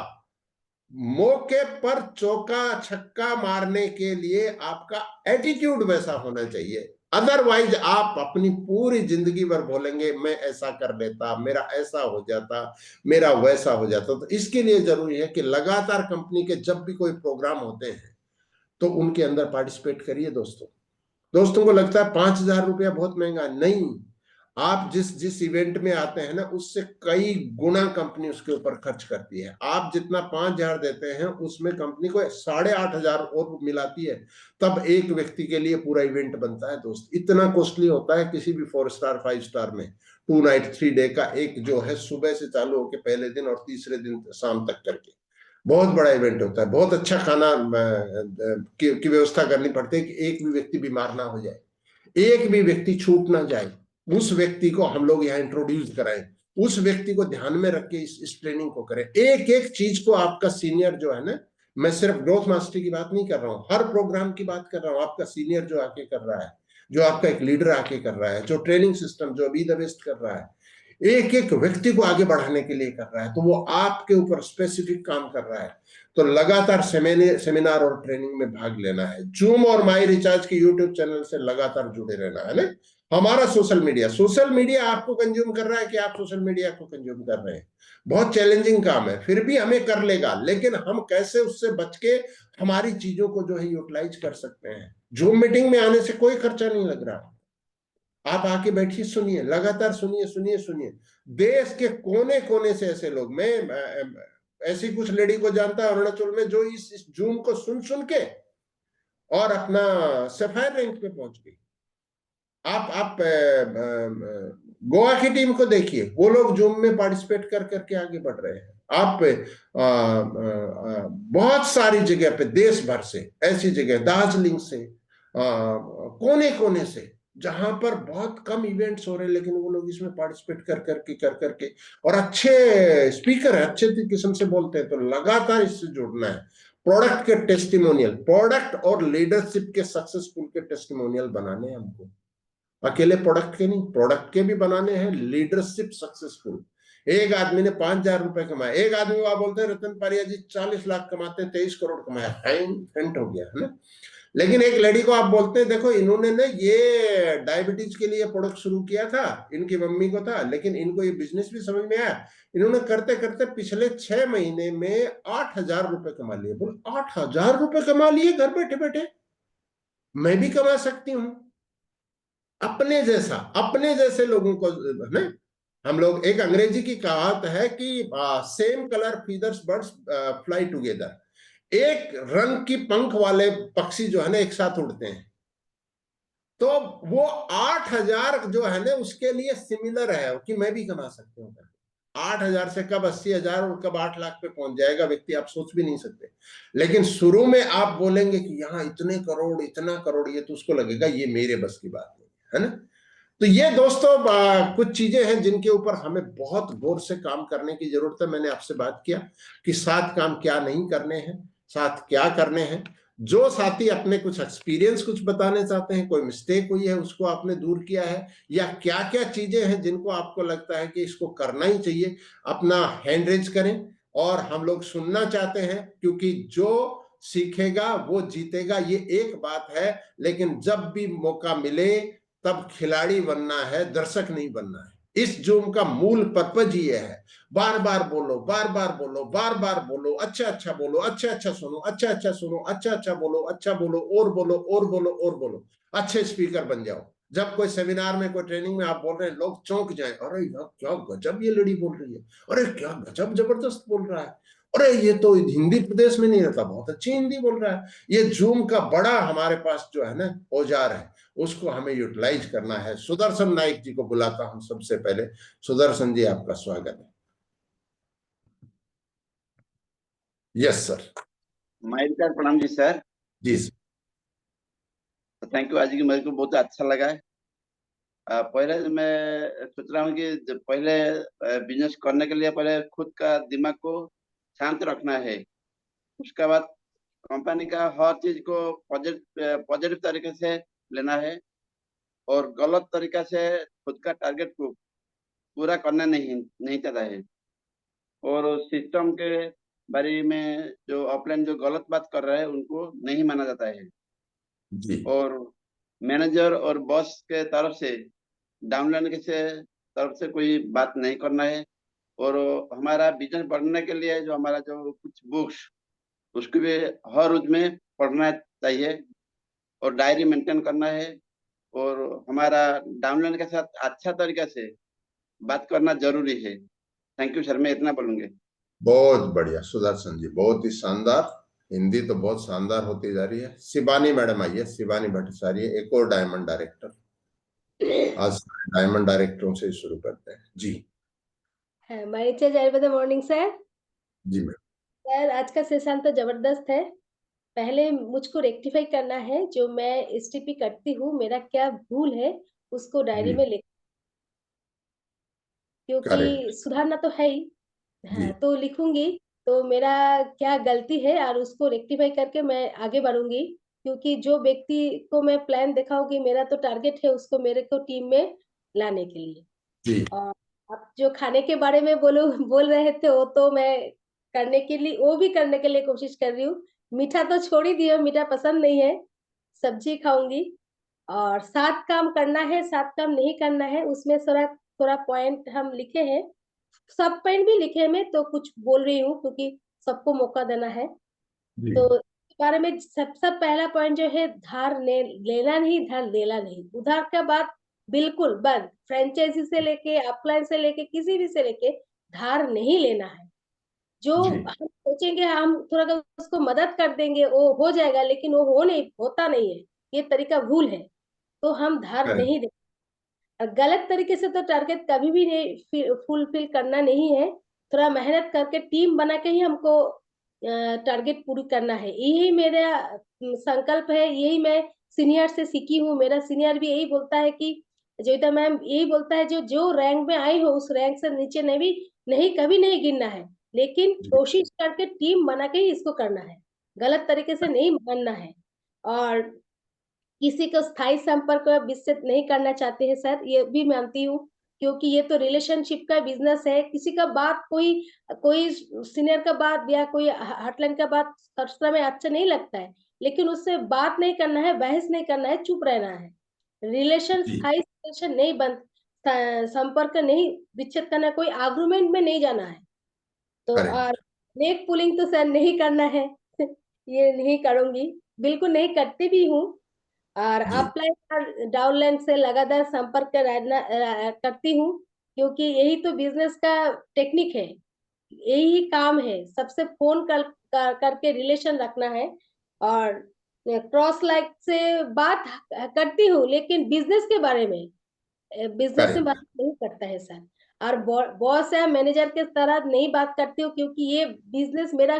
Speaker 2: मौके पर चौका छक्का मारने के लिए आपका एटीट्यूड वैसा होना चाहिए। अदरवाइज आप अपनी पूरी जिंदगी भर बोलेंगे मैं ऐसा कर लेता, मेरा ऐसा हो जाता, मेरा वैसा हो जाता। तो इसके लिए जरूरी है कि लगातार कंपनी के जब भी कोई प्रोग्राम होते हैं तो उनके अंदर पार्टिसिपेट करिए दोस्तों। दोस्तों को लगता है 5,000 रुपया बहुत महंगा, नहीं। आप जिस जिस इवेंट में आते हैं ना, उससे कई गुना कंपनी उसके ऊपर खर्च करती है। आप जितना 5,000 देते हैं, उसमें कंपनी को 8,500 और मिलाती है, तब एक व्यक्ति के लिए पूरा इवेंट बनता है दोस्त। इतना कॉस्टली होता है किसी भी 4 स्टार 5 स्टार में। 2 नाइट 3 डे का एक जो है, सुबह से चालू होकर पहले दिन और तीसरे दिन शाम तक करके बहुत बड़ा इवेंट होता है। बहुत अच्छा खाना की व्यवस्था करनी पड़ती है कि एक भी व्यक्ति बीमार ना हो जाए, एक भी व्यक्ति छूट ना जाए। उस व्यक्ति को हम लोग यहाँ इंट्रोड्यूस कराएं, उस व्यक्ति को ध्यान में रख के इस ट्रेनिंग को करें। एक एक चीज को आपका सीनियर जो है ना, मैं सिर्फ ग्रोथ मास्टरी की बात नहीं कर रहा हूँ, हर प्रोग्राम की बात कर रहा हूँ। आपका सीनियर जो आके कर रहा है, जो आपका एक लीडर आके कर रहा है, जो ट्रेनिंग सिस्टम जो अभी द बेस्ट कर रहा है, एक एक व्यक्ति को आगे बढ़ाने के लिए कर रहा है, तो वो आपके ऊपर स्पेसिफिक काम कर रहा है। तो लगातार सेमिनार और ट्रेनिंग में भाग लेना है। जूम और माई रिचार्ज के यूट्यूब चैनल से लगातार जुड़े रहना है ना। हमारा सोशल मीडिया आपको कंज्यूम कर रहा है कि आप सोशल मीडिया को कंज्यूम कर रहे हैं। बहुत चैलेंजिंग काम है, फिर भी हमें कर लेगा, लेकिन हम कैसे उससे बच के हमारी चीजों को जो है यूटिलाइज कर सकते हैं। जूम मीटिंग में आने से कोई खर्चा नहीं लग रहा, आप आके बैठिए, सुनिए, लगातार सुनिए सुनिए सुनिए। देश के कोने कोने से ऐसे लोग, मैं ऐसी कुछ लेडी को जानता है अरुणाचल में, जो इस जूम को सुन सुन के और अपना सफायर रैंक पे पहुंच गई। आप गोवा की टीम को देखिए, वो लोग जूम में पार्टिसिपेट कर करके आगे बढ़ रहे हैं। आप बहुत सारी जगह पे देश भर से, ऐसी जगह दार्जिलिंग से, कोने कोने से, जहां पर बहुत कम इवेंट्स हो रहे हैं, लेकिन वो लोग इसमें पार्टिसिपेट कर करके और अच्छे स्पीकर है, अच्छे किस्म से बोलते हैं। तो लगातार इससे जुड़ना है। प्रोडक्ट के टेस्टिमोनियल, प्रोडक्ट और लीडरशिप के सक्सेसफुल के टेस्टिमोनियल बनाने हैं हमको। अकेले प्रोडक्ट के नहीं, प्रोडक्ट के भी बनाने हैं, लीडरशिप सक्सेसफुल। एक आदमी ने 5,000 रुपए कमाए, एक आदमी को आप बोलते हैं रतन पारिया जी 40 लाख कमाते हैं, 23 करोड़ कमाया, फेंट हो गया है ना। लेकिन एक लेडी को आप बोलते हैं देखो इन्होंने ना ये डायबिटीज के लिए प्रोडक्ट शुरू किया था, इनकी मम्मी को था, लेकिन इनको ये बिजनेस भी समझ में आया, इन्होंने करते करते पिछले 6 महीने में 8,000 रुपए कमा लिए। बोल 8,000 रुपए कमा लिए घर बैठे बैठे, मैं भी कमा सकती हूँ। अपने जैसे लोगों को ना, हम लोग, एक अंग्रेजी की कहावत है कि same colour feathers birds fly together. एक रंग की पंख वाले पक्षी जो है ना एक साथ उड़ते हैं, तो वो 8,000 जो है ना उसके लिए सिमिलर है कि मैं भी कमा सकता हूँ। 8,000 से कब 80,000 और कब 8 लाख पे पहुंच जाएगा व्यक्ति, आप सोच भी नहीं सकते। लेकिन शुरू में आप बोलेंगे कि यहाँ इतने करोड़, इतना करोड़, ये तो उसको लगेगा ये मेरे बस की बात नहीं है ना। तो ये दोस्तों कुछ चीजें हैं जिनके ऊपर हमें बहुत गौर से काम करने की जरूरत है। मैंने आपसे बात किया कि 7 काम क्या नहीं करने हैं, 7 क्या करने हैं। जो साथी अपने कुछ एक्सपीरियंस कुछ बताने चाहते हैं, कोई मिस्टेक हुई है उसको आपने दूर किया है, या क्या क्या चीजें हैं जिनको आपको लगता है कि इसको करना ही चाहिए, अपना हैंड रेज करें। और हम लोग सुनना चाहते हैं, क्योंकि जो सीखेगा वो जीतेगा, ये एक बात है। लेकिन जब भी मौका मिले तब खिलाड़ी बनना है, दर्शक नहीं बनना है। इस जूम का मूल पर्पज ये है, बार बार बोलो, बार बार बोलो, बार बार बोलो, अच्छा अच्छा बोलो, अच्छा अच्छा सुनो, अच्छा अच्छा सुनो, अच्छा अच्छा बोलो, अच्छा बोलो, और बोलो, और बोलो, और बोलो। अच्छे स्पीकर बन जाओ। जब कोई सेमिनार में, कोई ट्रेनिंग में आप बोल रहे हैं, लोग चौंक जाए, अरे यार क्या गजब ये लड़ी बोल रही है, अरे क्या गजब जबरदस्त बोल रहा है, अरे ये तो हिंदी प्रदेश में नहीं रहता, बहुत अच्छी हिंदी बोल रहा है। ये जूम का बड़ा हमारे पास जो है ना औजार है, उसको हमें यूटिलाइज करना है। सुदर्शन नाइक जी को बुलाता हूं सबसे पहले। सुदर्शन जी, आपका स्वागत है। Yes sir.
Speaker 3: माइल प्रणाम जी सर।
Speaker 2: जी सर।
Speaker 3: थैंक यू, आज की मेरे को बहुत अच्छा लगा है। पहले मैं सोच रहा हूँ कि पहले बिजनेस करने के लिए पहले खुद का दिमाग को शांत रखना है। उसके बाद कंपनी का हर चीज को पॉजिटिव तरीके से लेना है, और गलत तरीका से खुद का टारगेट को पूरा करना नहीं चाहता है। और सिस्टम के बारे में जो ऑफलाइन जो गलत बात कर रहे हैं उनको नहीं माना जाता है।
Speaker 2: जी
Speaker 3: और मैनेजर और बॉस के तरफ से डाउनलाइन के से तरफ से कोई बात नहीं करना है। और हमारा बिजनेस बढ़ने के लिए जो हमारा जो कुछ बुक्स, उसको भी हर रोज में पढ़ना चाहिए, और डायरी मेंटेन करना है। और हमारा डाउनलाइन के साथ अच्छा तरीके से बात करना जरूरी है। थैंक यू सर, मैं इतना बोलूंगे।
Speaker 2: बहुत बढ़िया सुदर्शन जी, बहुत ही शानदार। हिंदी तो बहुत शानदार होती जा रही है। शिवानी मैडम आइए, शिवानी भट्टाचार्य, एक और डायमंड डायरेक्टर। आज डायमंड डायरेक्टरों से शुरू करते हैं जी।
Speaker 4: मरीचा जयप्रदा मॉर्निंग सर।
Speaker 2: जी मैडम।
Speaker 4: सर आज का सेशन तो जबरदस्त है। पहले मुझको रेक्टिफाई करना है, जो मैं एसटीपी करती हूँ मेरा क्या भूल है उसको डायरी
Speaker 2: जी
Speaker 4: में लिख, क्योंकि
Speaker 2: करेक्ट।
Speaker 4: सुधारना तो है ही।
Speaker 2: जी
Speaker 4: हाँ, तो लिखूंगी तो मेरा क्या गलती है और उसको रेक्टिफाई करके मैं आगे बढ़ूंगी। क्योंकि जो व्यक्ति को मैं प्लान दिखाऊंगी, मेरा तो टारगेट है उसको मेरे को टीम में लाने के लिए।
Speaker 2: जी
Speaker 4: और आप जो खाने के बारे में बोल रहे थे, वो तो मैं करने के लिए, वो भी करने के लिए कोशिश कर रही हूँ। मीठा तो छोड़ ही दिया, मीठा पसंद नहीं है, सब्जी खाऊंगी। और 7 काम करना है, 7 काम नहीं करना है, उसमें थोड़ा थोड़ा पॉइंट हम लिखे हैं। सब पॉइंट भी लिखे हैं, मैं तो कुछ बोल रही हूँ क्योंकि सबको मौका देना है।
Speaker 2: जी
Speaker 4: तो इस बारे में सब पहला पॉइंट जो है, लेना नहीं, धार देना नहीं। उधार का बात बिल्कुल बंद। फ्रेंचाइजी से लेके अपलाइन से लेके किसी भी से लेके धार नहीं लेना है। जो
Speaker 2: जी
Speaker 4: हम सोचेंगे हम थोड़ा सा उसको मदद कर देंगे वो हो जाएगा, लेकिन वो होता नहीं है। ये तरीका भूल है, तो हम धार
Speaker 2: करेक्ट।
Speaker 4: नहीं देंगे। और गलत तरीके से तो टारगेट कभी भी नहीं फुलफिल करना नहीं है। थोड़ा मेहनत करके टीम बना के ही हमको टारगेट पूरी करना है। यही मेरा संकल्प है, यही मैं सीनियर से सीखी हूँ। मेरा सीनियर भी यही बोलता है कि जोईता मैम यही बोलता है, जो जो रैंक में आई हो उस रैंक से नीचे नहीं कभी नहीं गिरना है, लेकिन
Speaker 2: जी
Speaker 4: कोशिश करके टीम बना के ही इसको करना है। गलत तरीके से नहीं बनना है। और किसी को स्थायी संपर्क में विच्छेद नहीं करना चाहते हैं सर, ये भी मानती हूँ। क्योंकि ये तो रिलेशनशिप का बिजनेस है। किसी का बात, कोई कोई सीनियर का बात या कोई हॉटलाइन का बात सस्ता में अच्छा नहीं लगता है, लेकिन उससे बात नहीं करना है, बहस नहीं करना है, चुप रहना है। रिलेशन
Speaker 2: जी
Speaker 4: स्थायी रिलेशन नहीं बन, संपर्क नहीं विच्छेद करना है, कोई आर्गुमेंट में नहीं जाना है। तो और
Speaker 2: करेक्ट।
Speaker 4: नेक पुलिंग तो सर नहीं करना है ये नहीं करूंगी, बिल्कुल नहीं करती भी हूँ। और
Speaker 2: जी
Speaker 4: अपलाइन और डाउनलाइन से लगातार संपर्क करती हूँ, क्योंकि यही तो बिजनेस का टेक्निक है। यही काम है, सबसे फोन करके रिलेशन रखना है। और क्रॉस लाइक से बात करती हूँ, लेकिन बिजनेस के बारे में, बिजनेस में बात
Speaker 2: करेक्ट।
Speaker 4: नहीं करता है सर। और बॉस या मैनेजर के तरह नहीं बात करती हूँ, क्योंकि ये बिजनेस मेरा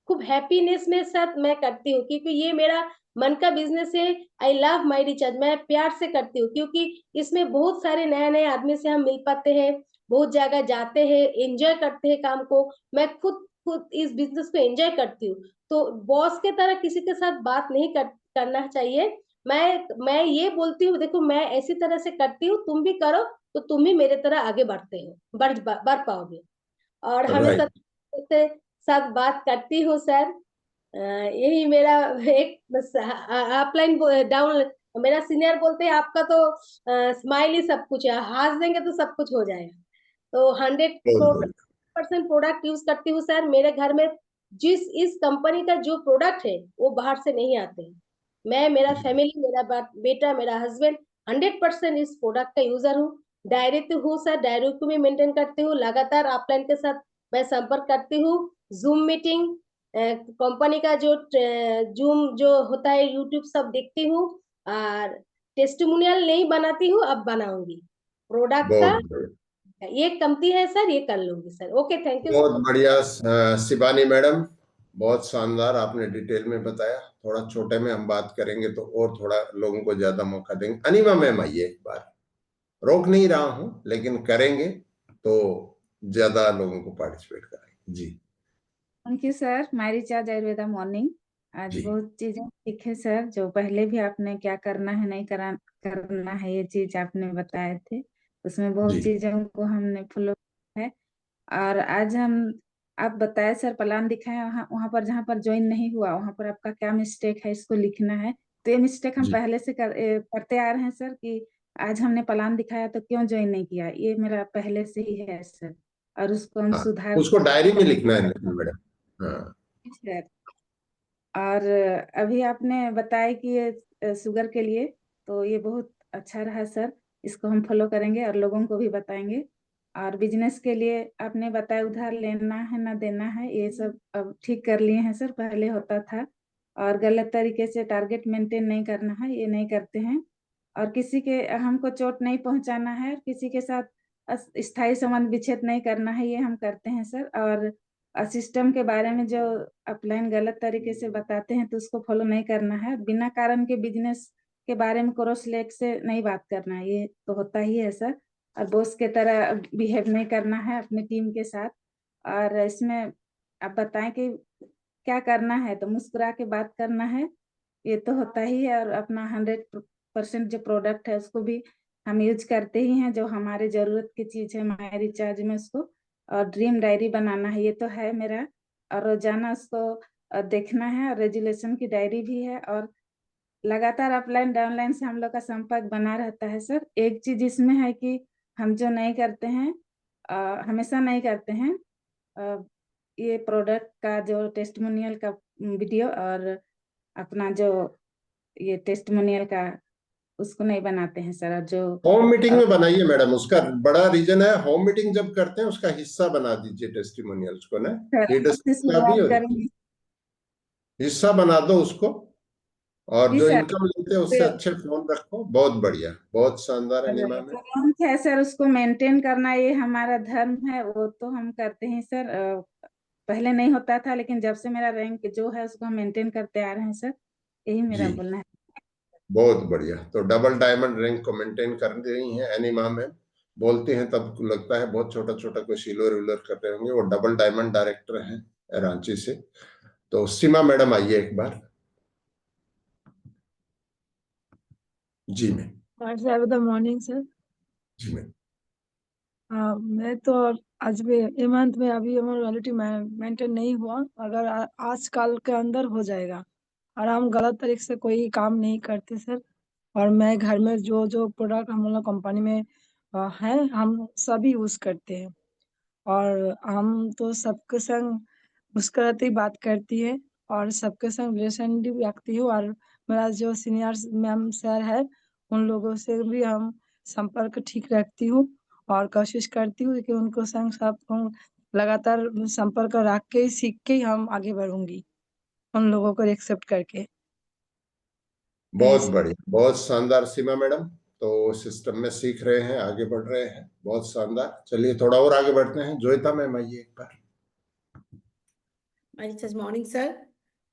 Speaker 4: खूब हैप्पीनेस में साथ मैं करती हूँ, क्योंकि ये मेरा मन का बिजनेस है। आई लव माई रिचार्ज, मैं प्यार से करती हूँ, क्योंकि इसमें बहुत सारे नए नए आदमी से हम मिल पाते हैं, बहुत जगह जाते हैं, एंजॉय करते हैं काम को। मैं खुद खुद इस बिजनेस को एंजॉय करती हूँ। तो बॉस के तरह किसी के साथ बात नहीं करना चाहिए। मैं ये बोलती हूँ, देखो मैं ऐसी तरह से करती हूँ, तुम भी करो, तो तुम भी मेरे तरह आगे बढ़ते हो, बढ़ पाओगे। और हमेशा
Speaker 2: राइट।
Speaker 4: से साथ बात करती हूँ सर। यही मेरा एक बस अपलाइन डाउन। मेरा सीनियर बोलते हैं आपका तो स्माइल ही सब कुछ है, हंस देंगे तो सब कुछ हो जाएगा। तो हंड्रेड
Speaker 2: बहुत बढ़िया।
Speaker 4: परसेंट प्रोडक्ट यूज करती हूँ सर। मेरे घर में जिस इस कंपनी का जो प्रोडक्ट है वो बाहर से नहीं आते हैं। मैं, मेरा
Speaker 2: जी
Speaker 4: फैमिली, मेरा बेटा, मेरा हस्बैंड 100% इस प्रोडक्ट का यूजर हूँ। डायरी तो हूँ सर, डायरी को भी मेंटेन करती हूँ, लगातार अपलाइन के साथ मैं संपर्क करती हूँ। जूम मीटिंग, कंपनी का जो जूम जो होता है, यूट्यूब सब देखती हूँ। और टेस्टिमोनियल नहीं बनाती हूँ, अब बनाऊंगी प्रोडक्ट का।
Speaker 2: बहुत बढ़िया।
Speaker 4: ये कमती है सर, ये कर लूंगी सर। ओके, थैंक यू
Speaker 2: बहुत
Speaker 4: सो मच।
Speaker 2: बढ़िया शिवानी मैडम, बहुत शानदार आपने डिटेल में बताया। थोड़ा छोटे में हम बात करेंगे तो और थोड़ा लोगों को ज्यादा मौका देंगे। अनिमा मैम आइए एक बार। रोक नहीं रहा हूं, लेकिन करेंगे तो ज्यादा लोगों को पार्टिसिपेट कराएंगे। जी।
Speaker 5: Thank you sir. My recharge Ayurveda morning. आज
Speaker 2: जी
Speaker 5: बहुत चीजें सीखे सर, जो पहले भी आपने क्या करना है नहीं करना है, ये चीज आपने बताए थे। उसमें
Speaker 2: जी
Speaker 5: बहुत चीजों को हमने फॉलो है। और आज हम, आप बताए सर, प्लान दिखाए, वहाँ वहाँ पर जहाँ पर ज्वाइन नहीं हुआ वहाँ पर आपका क्या मिस्टेक है, इसको लिखना है। तो ये मिस्टेक हम
Speaker 2: जी।
Speaker 5: पहले से करते आ रहे हैं सर, कि आज हमने प्लान दिखाया तो क्यों ज्वाइन नहीं किया, ये मेरा पहले से ही है सर। और उसको हम
Speaker 2: हाँ,
Speaker 5: सुधार
Speaker 2: उसको डायरी में लिखना है लेकिन मैडम। हाँ।
Speaker 5: सर। और अभी आपने बताया कि ये शुगर के लिए, तो ये बहुत अच्छा रहा सर। इसको हम फॉलो करेंगे और लोगों को भी बताएंगे। और बिजनेस के लिए आपने बताया उधार लेना है ना देना है, ये सब अब ठीक कर लिए हैं सर, पहले होता था। और गलत तरीके से टारगेट मेंटेन नहीं करना है, ये नहीं करते हैं। और किसी के, हमको चोट नहीं पहुंचाना है, किसी के साथ स्थायी संबंध विच्छेद नहीं करना है, ये हम करते हैं सर। और सिस्टम के बारे में जो अपलाइन गलत तरीके से बताते हैं तो उसको फॉलो नहीं करना है। बिना कारण के बिजनेस के बारे में क्रॉस लेग से नहीं बात करना है, ये तो होता ही है सर। और बॉस के तरह बिहेव नहीं करना है अपने टीम के साथ। और इसमें आप बताएं कि क्या करना है, तो मुस्कुरा के बात करना है, ये तो होता ही है। और अपना 100% जो प्रोडक्ट है उसको भी हम यूज करते ही हैं, जो हमारे जरूरत की चीज है माय रिचार्ज में उसको। और ड्रीम डायरी बनाना है, ये तो है मेरा। और रोजाना उसको देखना है। और रेजुलेशन की डायरी भी है। और लगातार अपलाइन डाउनलाइन से हम लोग का संपर्क बना रहता है सर। एक चीज इसमें है कि हम जो नहीं करते हैं, हमेशा नहीं करते हैं, अ, ये प्रोडक्ट का जो टेस्टिमोनियल का वीडियो, और अपना जो ये टेस्टिमोनियल का, उसको नहीं बनाते हैं सर। और जो
Speaker 2: होम मीटिंग में बनाइए मैडम। उसका बड़ा रीजन है, होम मीटिंग जब करते हैं उसका हिस्सा बना दीजिए टेस्टिमोनियल्स को ना।
Speaker 5: सर से
Speaker 2: लीडरशिप का भी
Speaker 5: शुरुआत
Speaker 2: और
Speaker 5: करेंगे।
Speaker 2: हिस्सा बना दो उसको। और
Speaker 5: जी
Speaker 2: जो
Speaker 5: सर।
Speaker 2: इनकम लेते हैं उससे अच्छे फोन रखो। बहुत बढ़िया, बहुत शानदार अनिमा में।
Speaker 5: तुरंत है सर, उसको मेंटेन करना ये हमारा धर्म है, वो तो हम करते हैं सर। पहले नहीं होता था, लेकिन जब से मेरा रैंक जो है उसको हम मेंटेन करते आ रहे हैं सर, यही मेरा
Speaker 2: जी
Speaker 5: बोलना है।
Speaker 2: बहुत बढ़िया। तो डबल डायमंड रैंक को मेंटेन कर रही हैं एनिमा मैम। बोलते हैं तब लगता है बहुत छोटा छोटा कोई सिल्वर विल्वर कर रहे होंगे। वो डबल डायमंड डायरेक्टर हैं रांची से। तो सीमा मैडम आइए एक बार। जी मैम।
Speaker 6: Good morning sir.
Speaker 2: जी मैम।
Speaker 6: मैं तो आज भी ये मंथ में अभी इमोर्टैलिटी मेंटेन नहीं हुआ। अगर आज कल के अंदर हो जाएगा। और हम गलत तरीके से कोई काम नहीं करते सर। और मैं घर में जो जो प्रोडक्ट हम लोग कंपनी में है, हम सभी यूज करते हैं। और हम तो सबके संग मुस्कुराते ही बात करती है। और सबके संग रिलेशन भी रखती हूँ। और मेरा जो सीनियर मैम सर है, उन लोगों से भी हम संपर्क ठीक रखती हूँ। और कोशिश करती हूँ कि उनको संग सब लगातार संपर्क रख के ही, सीख के ही हम आगे बढ़ूंगी, उन लोगों को एक्सेप्ट करके।
Speaker 2: बहुत बढ़िया, बहुत शानदार सीमा मैडम। तो सिस्टम में सीख रहे हैं, आगे बढ़ रहे हैं, बहुत शानदार। चलिए थोड़ा और आगे बढ़ते हैं। जोयता मैम आइए एक बार।
Speaker 7: Very morning sir.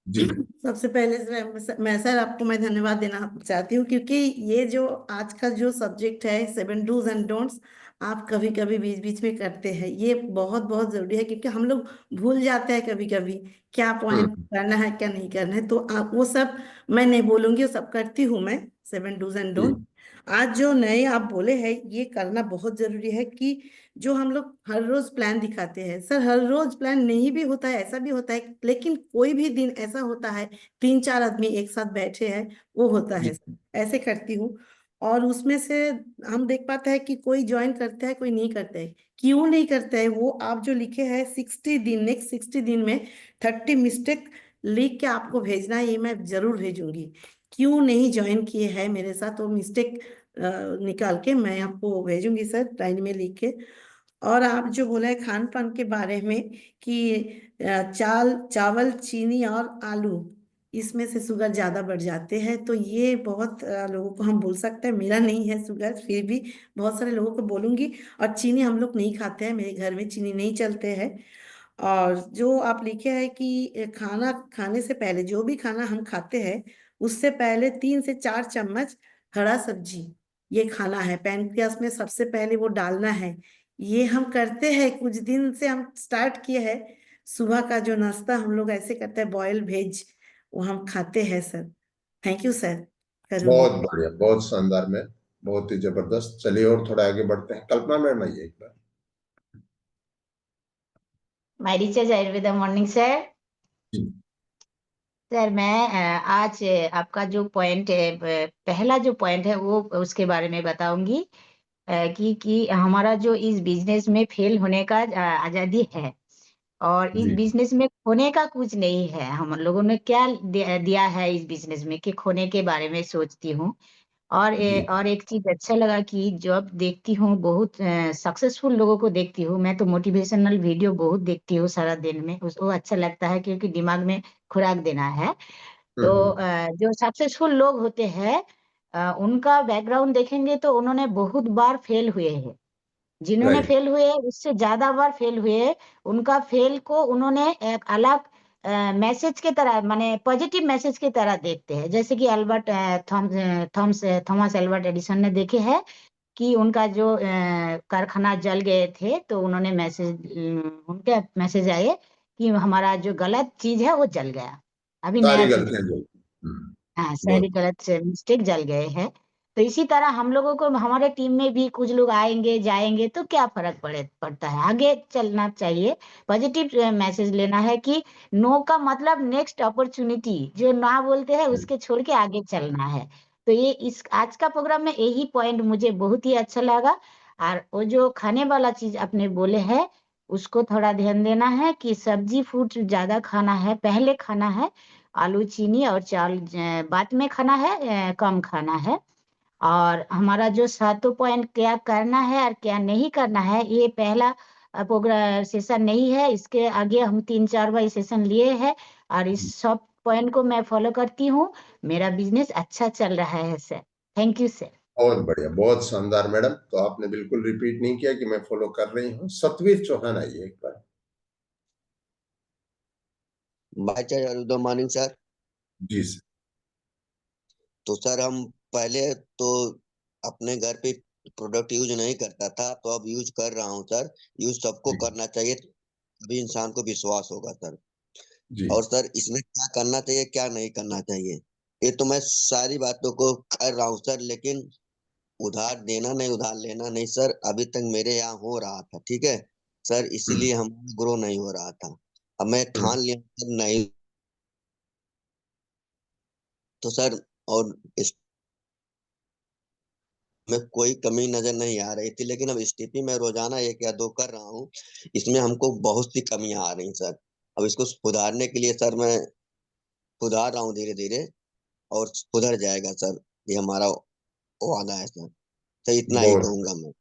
Speaker 2: जी
Speaker 7: सबसे पहले मैं सर आपको मैं धन्यवाद देना चाहती हूँ, क्योंकि ये जो आज का जो सब्जेक्ट है 7 डूज एंड डोंट्स, आप कभी कभी बीच बीच में करते हैं, ये बहुत बहुत जरूरी है, क्योंकि हम लोग भूल जाते हैं कभी कभी क्या पॉइंट
Speaker 2: हम्म,
Speaker 7: करना है क्या नहीं करना है। तो आप वो सब मैं नहीं बोलूंगी, वो सब करती हूँ मैं, 7 डूज एंड
Speaker 2: जी
Speaker 7: डोंट। आज जो नए आप बोले हैं ये करना बहुत जरूरी है, कि जो हम लोग हर रोज प्लान दिखाते हैं सर, हर रोज प्लान नहीं भी होता है, ऐसा भी होता है, लेकिन कोई भी दिन ऐसा होता है 3-4 आदमी एक साथ बैठे हैं, वो होता है
Speaker 2: जी
Speaker 7: सर। ऐसे करती हूँ, और उसमें से हम देख पाते हैं कि कोई ज्वाइन करता है कोई नहीं करता है। क्यों नहीं करता है, वो आप जो लिखे हैं 60 दिन, नेक्स्ट 60 दिन में 30 मिस्टेक लिख के आपको भेजना है, ये मैं जरूर भेजूंगी। क्यों नहीं ज्वाइन किए हैं मेरे साथ, वो मिस्टेक निकाल के मैं आपको भेजूंगी सर, डायरी में लिख के। और आप जो बोले खान पान के बारे में, कि चावल चीनी और आलू, इसमें से शुगर ज्यादा बढ़ जाते हैं, तो ये बहुत लोगों को हम बोल सकते हैं, मेरा नहीं है शुगर, फिर भी बहुत सारे लोगों को बोलूंगी। और चीनी हम लोग नहीं खाते हैं, मेरे घर में चीनी नहीं चलते हैं। और जो आप लिखे हैं कि खाना खाने से पहले, जो भी खाना हम खाते हैं उससे पहले 3 से 4 चम्मच हरा सब्जी ये खाना है, पैनक्रियास में सबसे पहले वो डालना है। ये हम करते हैं, कुछ दिन से हम स्टार्ट किए हैं। सुबह का जो नाश्ता हम लोग ऐसे करते हैं, बॉयल वेज, वो हम खाते हैं सर। थैंक यू सर, करूंगी।
Speaker 2: बहुत बढ़िया, बहुत शानदार मैम, बहुत ही जबरदस्त। चलिए और थोड़ा आगे बढ़ते हैं। कल्पना मैम आइए एक बार।
Speaker 8: मायरीचेज आयुर्वेदा मॉर्निंग सर।
Speaker 2: जी
Speaker 8: सर मैं आज आपका जो पॉइंट है, पहला जो पॉइंट है वो उसके बारे में बताऊंगी, कि हमारा जो इस बिजनेस में फेल होने का आजादी है, और इस
Speaker 2: जी
Speaker 8: बिजनेस में खोने का कुछ नहीं है। हम लोगों ने क्या दिया है इस बिजनेस में, कि खोने के बारे में सोचती हूँ।
Speaker 2: जी
Speaker 8: और एक चीज अच्छा लगा कि जब देखती हूँ बहुत सक्सेसफुल लोगों को देखती हूँ, मैं तो मोटिवेशनल वीडियो बहुत देखती हूँ सारा दिन में, उसको अच्छा लगता है क्योंकि दिमाग में खुराक देना है। तो
Speaker 2: हम्म,
Speaker 8: जो सक्सेसफुल लोग होते हैं, उनका बैकग्राउंड देखेंगे तो उन्होंने बहुत बार फेल हुए हैं। जिन्होंने
Speaker 2: राइट।
Speaker 8: फेल हुए उससे ज्यादा बार फेल हुए, उनका फेल को उन्होंने एक अलग मैसेज के तरह, माने पॉजिटिव मैसेज की तरह देखते हैं। जैसे कि अल्बर्ट थॉमस एल्बर्ट एडिसन ने देखे हैं कि उनका जो कारखाना जल गए थे, तो उन्होंने उनके मैसेज आए कि हमारा जो गलत चीज है वो जल गया, अभी नया
Speaker 2: सारी
Speaker 8: चीज।
Speaker 2: गलतियां जो
Speaker 8: हाँ,
Speaker 2: बहुत
Speaker 8: सारी गलत से मिस्टेक जल गए हैं। तो इसी तरह हम लोगों को, हमारे टीम में भी कुछ लोग आएंगे जाएंगे तो क्या फर्क पड़ता है, आगे चलना चाहिए। पॉजिटिव मैसेज लेना है कि नो का मतलब नेक्स्ट अपॉर्चुनिटी, जो ना बोलते हैं उसके छोड़ के आगे चलना है। तो ये इस आज का प्रोग्राम में यही पॉइंट मुझे बहुत ही अच्छा लगा। और वो जो खाने वाला चीज आपने बोले हैं, उसको थोड़ा ध्यान देना है कि सब्जी फ्रूट ज्यादा खाना है, पहले खाना है। आलू चीनी और चावल बाद में खाना है, कम खाना है। और हमारा जो 7 पॉइंट क्या करना है और क्या नहीं करना है, ये पहला प्रोग्राम सेशन नहीं है, इसके आगे हम 3-4 बार सेशन लिए हैं, और इस सब पॉइंट को मैं फॉलो करती हूँ। मेरा बिजनेस अच्छा चल रहा है सर। Thank you sir.
Speaker 2: बहुत बढ़िया, बहुत शानदार मैडम। तो आपने बिल्कुल रिपीट नहीं किया कि मैं फॉलो कर रही हूँ। सतवीर चौहान आइए एक बार।
Speaker 9: भाई चाहे गुड मॉर्निंग सर।
Speaker 2: जी सर।
Speaker 9: तो सर हम पहले तो अपने घर पे प्रोडक्ट यूज नहीं करता था, तो अब यूज कर रहा हूँ सर। यूज सबको
Speaker 2: जी
Speaker 9: करना चाहिए, तभी इंसान को विश्वास होगा सर।
Speaker 2: जी
Speaker 9: और सर इसमें क्या करना चाहिए क्या नहीं करना चाहिए, ये तो मैं सारी बातों को कर रहा हूँ सर। लेकिन उधार देना नहीं, उधार लेना नहीं सर, अभी तक मेरे यहाँ हो रहा था, ठीक है सर,
Speaker 2: हम्म,
Speaker 9: इसीलिए हम ग्रो नहीं हो रहा था। अब मैं
Speaker 2: हम्म,
Speaker 9: ठान लिया सर, नहीं तो सर। और में कोई कमी नजर नहीं आ रही थी, लेकिन अब स्टीपी में रोजाना 1 या 2 कर रहा हूँ, इसमें हमको बहुत सी कमियां आ रही सर। अब इसको सुधारने के लिए सर मैं सुधार रहा हूँ धीरे धीरे, और सुधर जाएगा सर, ये हमारा वादा है सर। तो इतना ही
Speaker 2: बहुत
Speaker 9: कहूंगा मैं।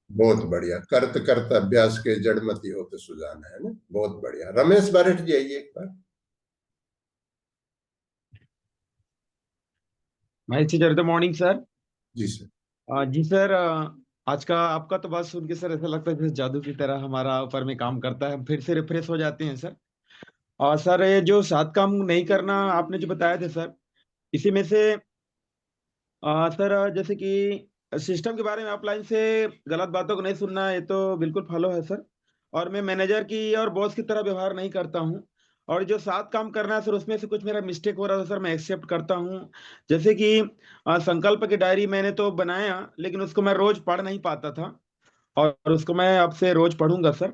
Speaker 2: बहुत बढ़िया। करत करत अभ्यास के जड़मति होते सुजान, है ना। बहुत बढ़िया। रमेश बारेठ जी आइए एक बार।
Speaker 10: My teacher, good morning sir.
Speaker 2: जी सर।
Speaker 10: जी सर, आज का आपका तो बात सुन के सर ऐसा लगता है जैसे जादू की तरह हमारा ऊपर में काम करता है, हम फिर से रिफ्रेश हो जाते हैं सर। और सर ये जो 7 काम नहीं करना आपने जो बताया थे सर, इसी में से सर जैसे कि सिस्टम के बारे में अपलाइन से गलत बातों को नहीं सुनना, ये तो बिल्कुल फॉलो है सर। और मैं मैनेजर की और बॉस की तरह व्यवहार नहीं करता हूँ। और जो 7 काम करना है सर, उसमें से कुछ मेरा मिस्टेक हो रहा था सर, मैं एक्सेप्ट करता हूँ। जैसे कि संकल्प की डायरी मैंने तो बनाया, लेकिन उसको मैं रोज पढ़ नहीं पाता था, और उसको मैं अब से रोज पढ़ूंगा सर।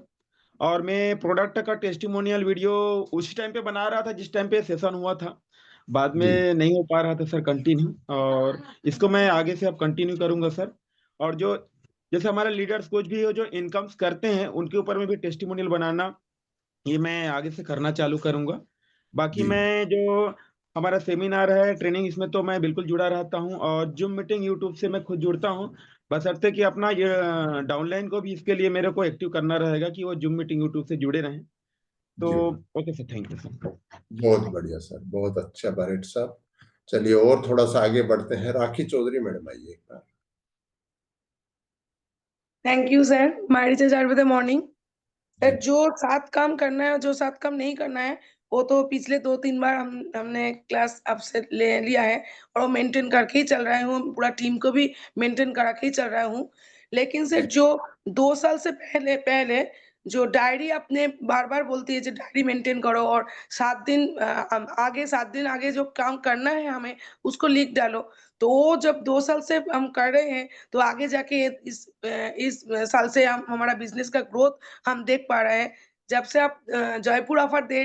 Speaker 10: और मैं प्रोडक्ट का टेस्टिमोनियल वीडियो उसी टाइम पे बना रहा था जिस टाइम पे सेशन हुआ था, बाद
Speaker 2: जी
Speaker 10: में नहीं हो पा रहा था सर कंटिन्यू, और इसको मैं आगे से अब कंटिन्यू करूंगा सर। और जो जैसे हमारे लीडर्स कुछ भी हो जो इनकम्स करते हैं, उनके ऊपर में भी टेस्टिमोनियल बनाना, ये मैं आगे से करना चालू करूंगा। बाकी
Speaker 2: जी
Speaker 10: मैं जो हमारा सेमिनार है, ट्रेनिंग, इसमें तो मैं बिल्कुल जुड़ा रहता हूँ, और जूम मीटिंग यूट्यूब से मैं खुद जुड़ता हूँ। बशर्ते कि अपना ये डाउनलाइन को भी इसके लिए मेरे को एक्टिव करना रहेगा कि वो जूम मीटिंग यूट्यूब से जुड़े रहें। तो
Speaker 2: जी।
Speaker 10: Okay sir, thank you sir.
Speaker 2: बहुत बढ़िया सर, बहुत अच्छा बारेठ साहब। चलिए और थोड़ा सा आगे बढ़ते हैं। राखी चौधरी मैडम आइए एक बार।
Speaker 11: Thank you sir. My teacher good morning
Speaker 2: जी
Speaker 11: सर। जो 7 काम करना है और जो 7 काम नहीं करना है, वो तो पिछले 2-3 बार हमने क्लास आपसे ले लिया है, और वो मेंटेन करके ही चल रहा हूँ, पूरा टीम को भी मेंटेन करा के ही चल रहा हूँ। लेकिन सर
Speaker 2: जी
Speaker 11: जो 2 साल से पहले पहले जो डायरी आपने बार-बार बोलती है जो डायरी मेंटेन करो, और 7 दिन आगे 7 दिन आगे जो काम करना है हमें, उसको लिख डालो। तो वो जब 2 साल से हम कर रहे हैं, तो आगे जाके इस साल से हम हमारा बिज़नेस का ग्रोथ हम देख पा रहे हैं। जब से आप जयपुर ऑफर दे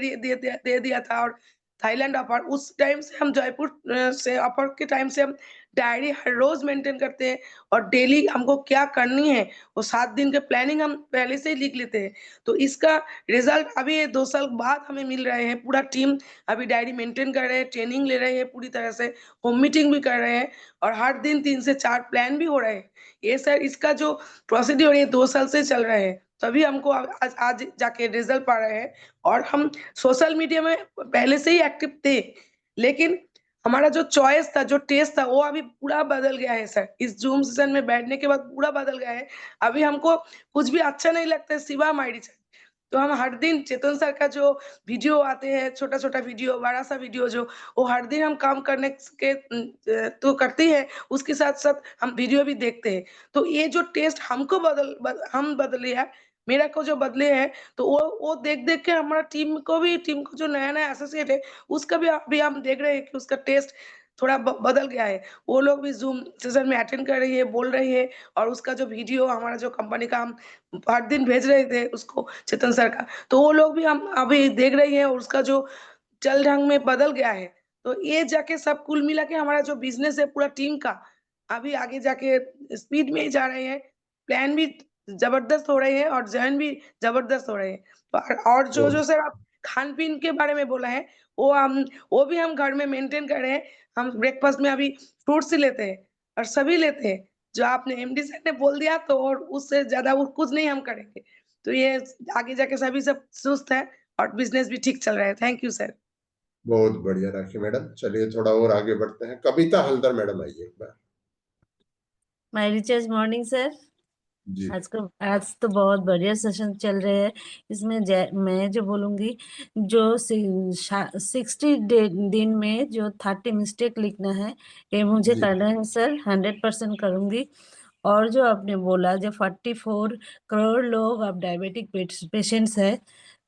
Speaker 11: दिया था, और थाईलैंड ऑफर, उस टाइम से हम जयपुर से ऑफर के टाइम से हम डायरी हर रोज़ मेंटेन करते हैं, और डेली हमको क्या करनी है, वो 7 दिन के प्लानिंग हम पहले से ही लिख लेते हैं। तो इसका रिज़ल्ट अभी ये 2 साल बाद हमें मिल रहे हैं। पूरा टीम अभी डायरी मेंटेन कर रहे हैं, ट्रेनिंग ले रहे हैं पूरी तरह से, होम मीटिंग भी कर रहे हैं, और हर दिन 3 से 4 प्लान भी हो रहे हैं। ये सर इसका जो प्रोसीड्यूर ये 2 साल से चल रहे हैं, तभी हमको आज जाके रिजल्ट पा रहे हैं। और हम सोशल मीडिया में पहले से ही एक्टिव थे, लेकिन हमारा जो चॉइस था, जो टेस्ट था, वो अभी पूरा बदल गया है सर। इस ज़ूम सेशन में बैठने के बाद पूरा बदल गया है। अभी हमको कुछ भी अच्छा नहीं लगता है सिवा माइडी सर। तो हम हर दिन चेतन सर का जो वीडियो आते हैं, छोटा-छोटा वीडियो, बड़ा-सा वीडियो, जो वो हर दिन हम काम करने के तो करते ही हैं, उसके साथ-साथ हम वीडियो भी देखते हैं। तो ये जो टेस्ट हमको हम बदले हैं, मेरा को जो बदले हैं, तो वो देख-देख के हमारा टीम को जो नया-नया एसोसिएट है, उसका भी अभी हम देख रहे हैं कि उसका टेस्ट थोड़ा बदल गया है। वो लोग भी ज़ूम सेशन में अटेंड कर रही है, बोल रही है, और उसका जो वीडियो हमारा जो कंपनी का हम हर दिन भेज रहे थे उसको, चेतन सर का, तो वो लोग भी हम अभी देख रही हैं, और उसका जो चल ढंग में बदल गया है। तो ये जाके सब कुल मिला के हमारा जो बिज़नेस है पूरा टीम का, अभी आगे जाके स्पीड में ही जा रहे हैं। प्लान भी ज़बरदस्त हो रहे हैं, और चयन भी ज़बरदस्त हो रहे हैं। और जो सर आप खान-पीन के बारे में बोला है, वो हम वो भी हम घर में मेंटेन कर रहे हैं। हम ब्रेकफ़ास्ट में अभी फ्रूट्स ही लेते हैं, और सभी लेते हैं। जो आपने एमडी सर ने बोल दिया, तो और उससे ज़्यादा वो कुछ नहीं हम करेंगे। तो ये आगे जाके सभी सब सुस्त है, और बिज़नेस भी ठीक चल रहा है। Thank you sir.
Speaker 2: बहुत बढ़िया राखी मैडम। चलिए थोड़ा और आगे बढ़ते हैं। कविता हल्दर मैडम आइए एक बार।
Speaker 12: My recharge morning sir.
Speaker 2: जी
Speaker 12: आज तो बहुत बढ़िया सेशन चल रहे हैं। इसमें मैं जो बोलूँगी, जो 60 दिन में जो 30 मिस्टेक लिखना है, ये मुझे
Speaker 2: जी
Speaker 12: करना है सर, 100% करूँगी। और जो आपने बोला जो 44 करोड़ लोग अब डायबिटिक पेशेंट्स है,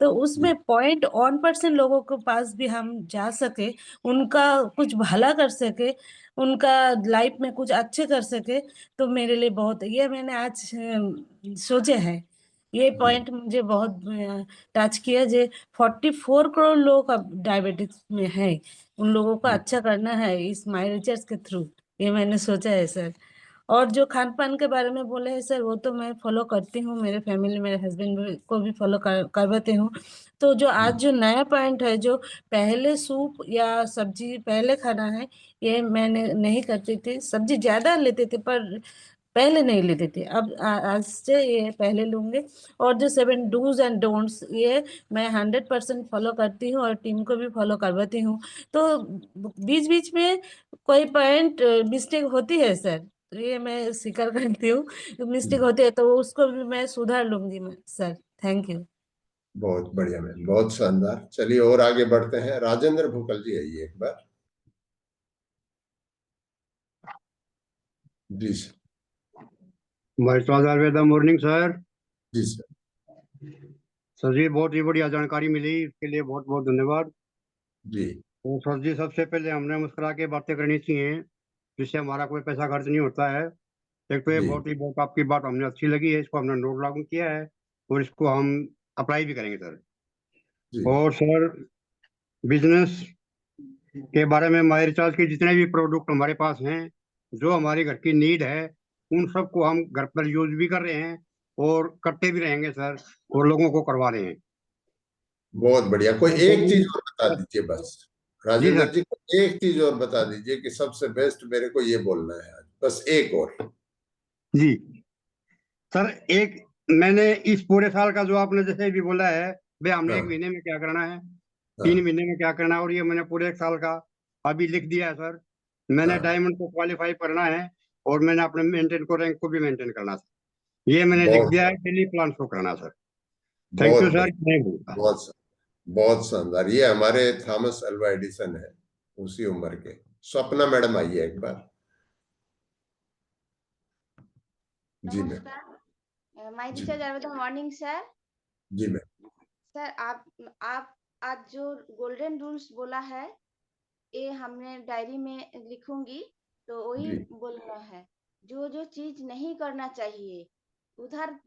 Speaker 12: तो उसमें
Speaker 2: जी
Speaker 12: 0.1% लोगों के पास भी हम जा सके, उनका कुछ भला कर सके, उनका लाइफ में कुछ अच्छे कर सके, तो मेरे लिए बहुत, ये मैंने आज सोचे है। ये
Speaker 2: जी
Speaker 12: पॉइंट मुझे बहुत टच किया, जो 44 करोड़ लोग अब डायबिटिक्स में है, उन लोगों को
Speaker 2: जी
Speaker 12: अच्छा करना है इस माई रिचर्स के थ्रू, ये मैंने सोचा है सर। और जो खान-पान के बारे में बोले हैं सर, वो तो मैं फ़ॉलो करती हूँ, मेरे फैमिली, मेरे हस्बैंड भी को भी फ़ॉलो करवाते हूँ। तो जो आज
Speaker 2: जी
Speaker 12: जो नया पॉइंट है, जो पहले सूप या सब्ज़ी पहले खाना है, ये मैंने नहीं करती थी। सब्ज़ी ज़्यादा लेते थे, पर पहले नहीं लेते थे, अब आज से ये पहले लूंगे। और जो 7 डूज एंड डोंट्स, ये मैं 100% फॉलो करती हूँ और टीम को भी फॉलो करवाती हूँ। तो बीच बीच में कोई पॉइंट मिस्टेक होती है सर, तो ये मैं स्वीकार करती हूँ, मिस्टेक होती है तो उसको भी मैं सुधार लूंगी मैं सर। Thank you.
Speaker 2: बहुत बढ़िया मैम, बहुत शानदार। चलिए और आगे बढ़ते हैं। राजेंद्र भूकल जी आइए एक बार। जी सर।
Speaker 13: Morning sir.
Speaker 2: जी सर।
Speaker 13: सर जी बहुत ही बढ़िया जानकारी मिली, इसके लिए बहुत बहुत धन्यवाद।
Speaker 2: जी।
Speaker 13: तो सर जी सबसे पहले हमने मुस्कुरा के बातें करनी चाहिए, जिससे हमारा कोई पैसा खर्च नहीं होता है। एक तो ये
Speaker 2: जी।
Speaker 13: बहुत आपकी बात हमने अच्छी लगी है, इसको हमने नोट लागू किया है और इसको हम अप्लाई भी करेंगे सर।
Speaker 2: जी।
Speaker 13: और सर बिजनेस के बारे में माई रिचार्ज के जितने भी प्रोडक्ट हमारे पास हैं, जो हमारी घर की नीड है, उन सबको हम घर पर यूज भी कर रहे हैं और करते भी रहेंगे सर, और लोगों को करवा रहे हैं।
Speaker 2: बहुत बढ़िया। कोई एक चीज और बता दीजिए बस,
Speaker 13: जी
Speaker 2: राजेंद्र
Speaker 13: सर।
Speaker 2: जी को एक चीज और बता दीजिए कि सबसे बेस्ट मेरे को ये बोलना है आज, बस एक और।
Speaker 13: जी सर, एक मैंने इस पूरे साल का जो आपने जैसे भी बोला है, भाई हमने
Speaker 2: हाँ।
Speaker 13: 1 महीने में क्या करना है,
Speaker 2: हाँ।
Speaker 13: 3 महीने में क्या करना है, और ये मैंने पूरे 1 साल का अभी लिख दिया है सर। मैंने
Speaker 2: हाँ।
Speaker 13: डायमंड को क्वालिफाई करना है और मैंने अपने मेंटेन को रैंक को भी मेंटेन करना सर, ये मैंने लिख
Speaker 2: बहुत
Speaker 13: दिया है, डेली प्लान शो करना सर। थैंक यू
Speaker 2: बहुत
Speaker 13: सर।
Speaker 2: बढ़िया। बहुत बहुत शानदार। ये हमारे थॉमस अल्वा एडिसन है, उसी उम्र के। स्वप्ना मैडम आइए एक बार। जी मैम।
Speaker 14: नमस्कार, माय
Speaker 2: जी
Speaker 14: टीचर जावेदा मॉर्निंग सर।
Speaker 2: जी मैम।
Speaker 14: सर आप आज जो गोल्डन रूल्स बोला है, ये हमने डायरी में लिखूंगी, तो वही
Speaker 2: जी।
Speaker 14: बोलना है। जो जो चीज नहीं करना चाहिए, उधार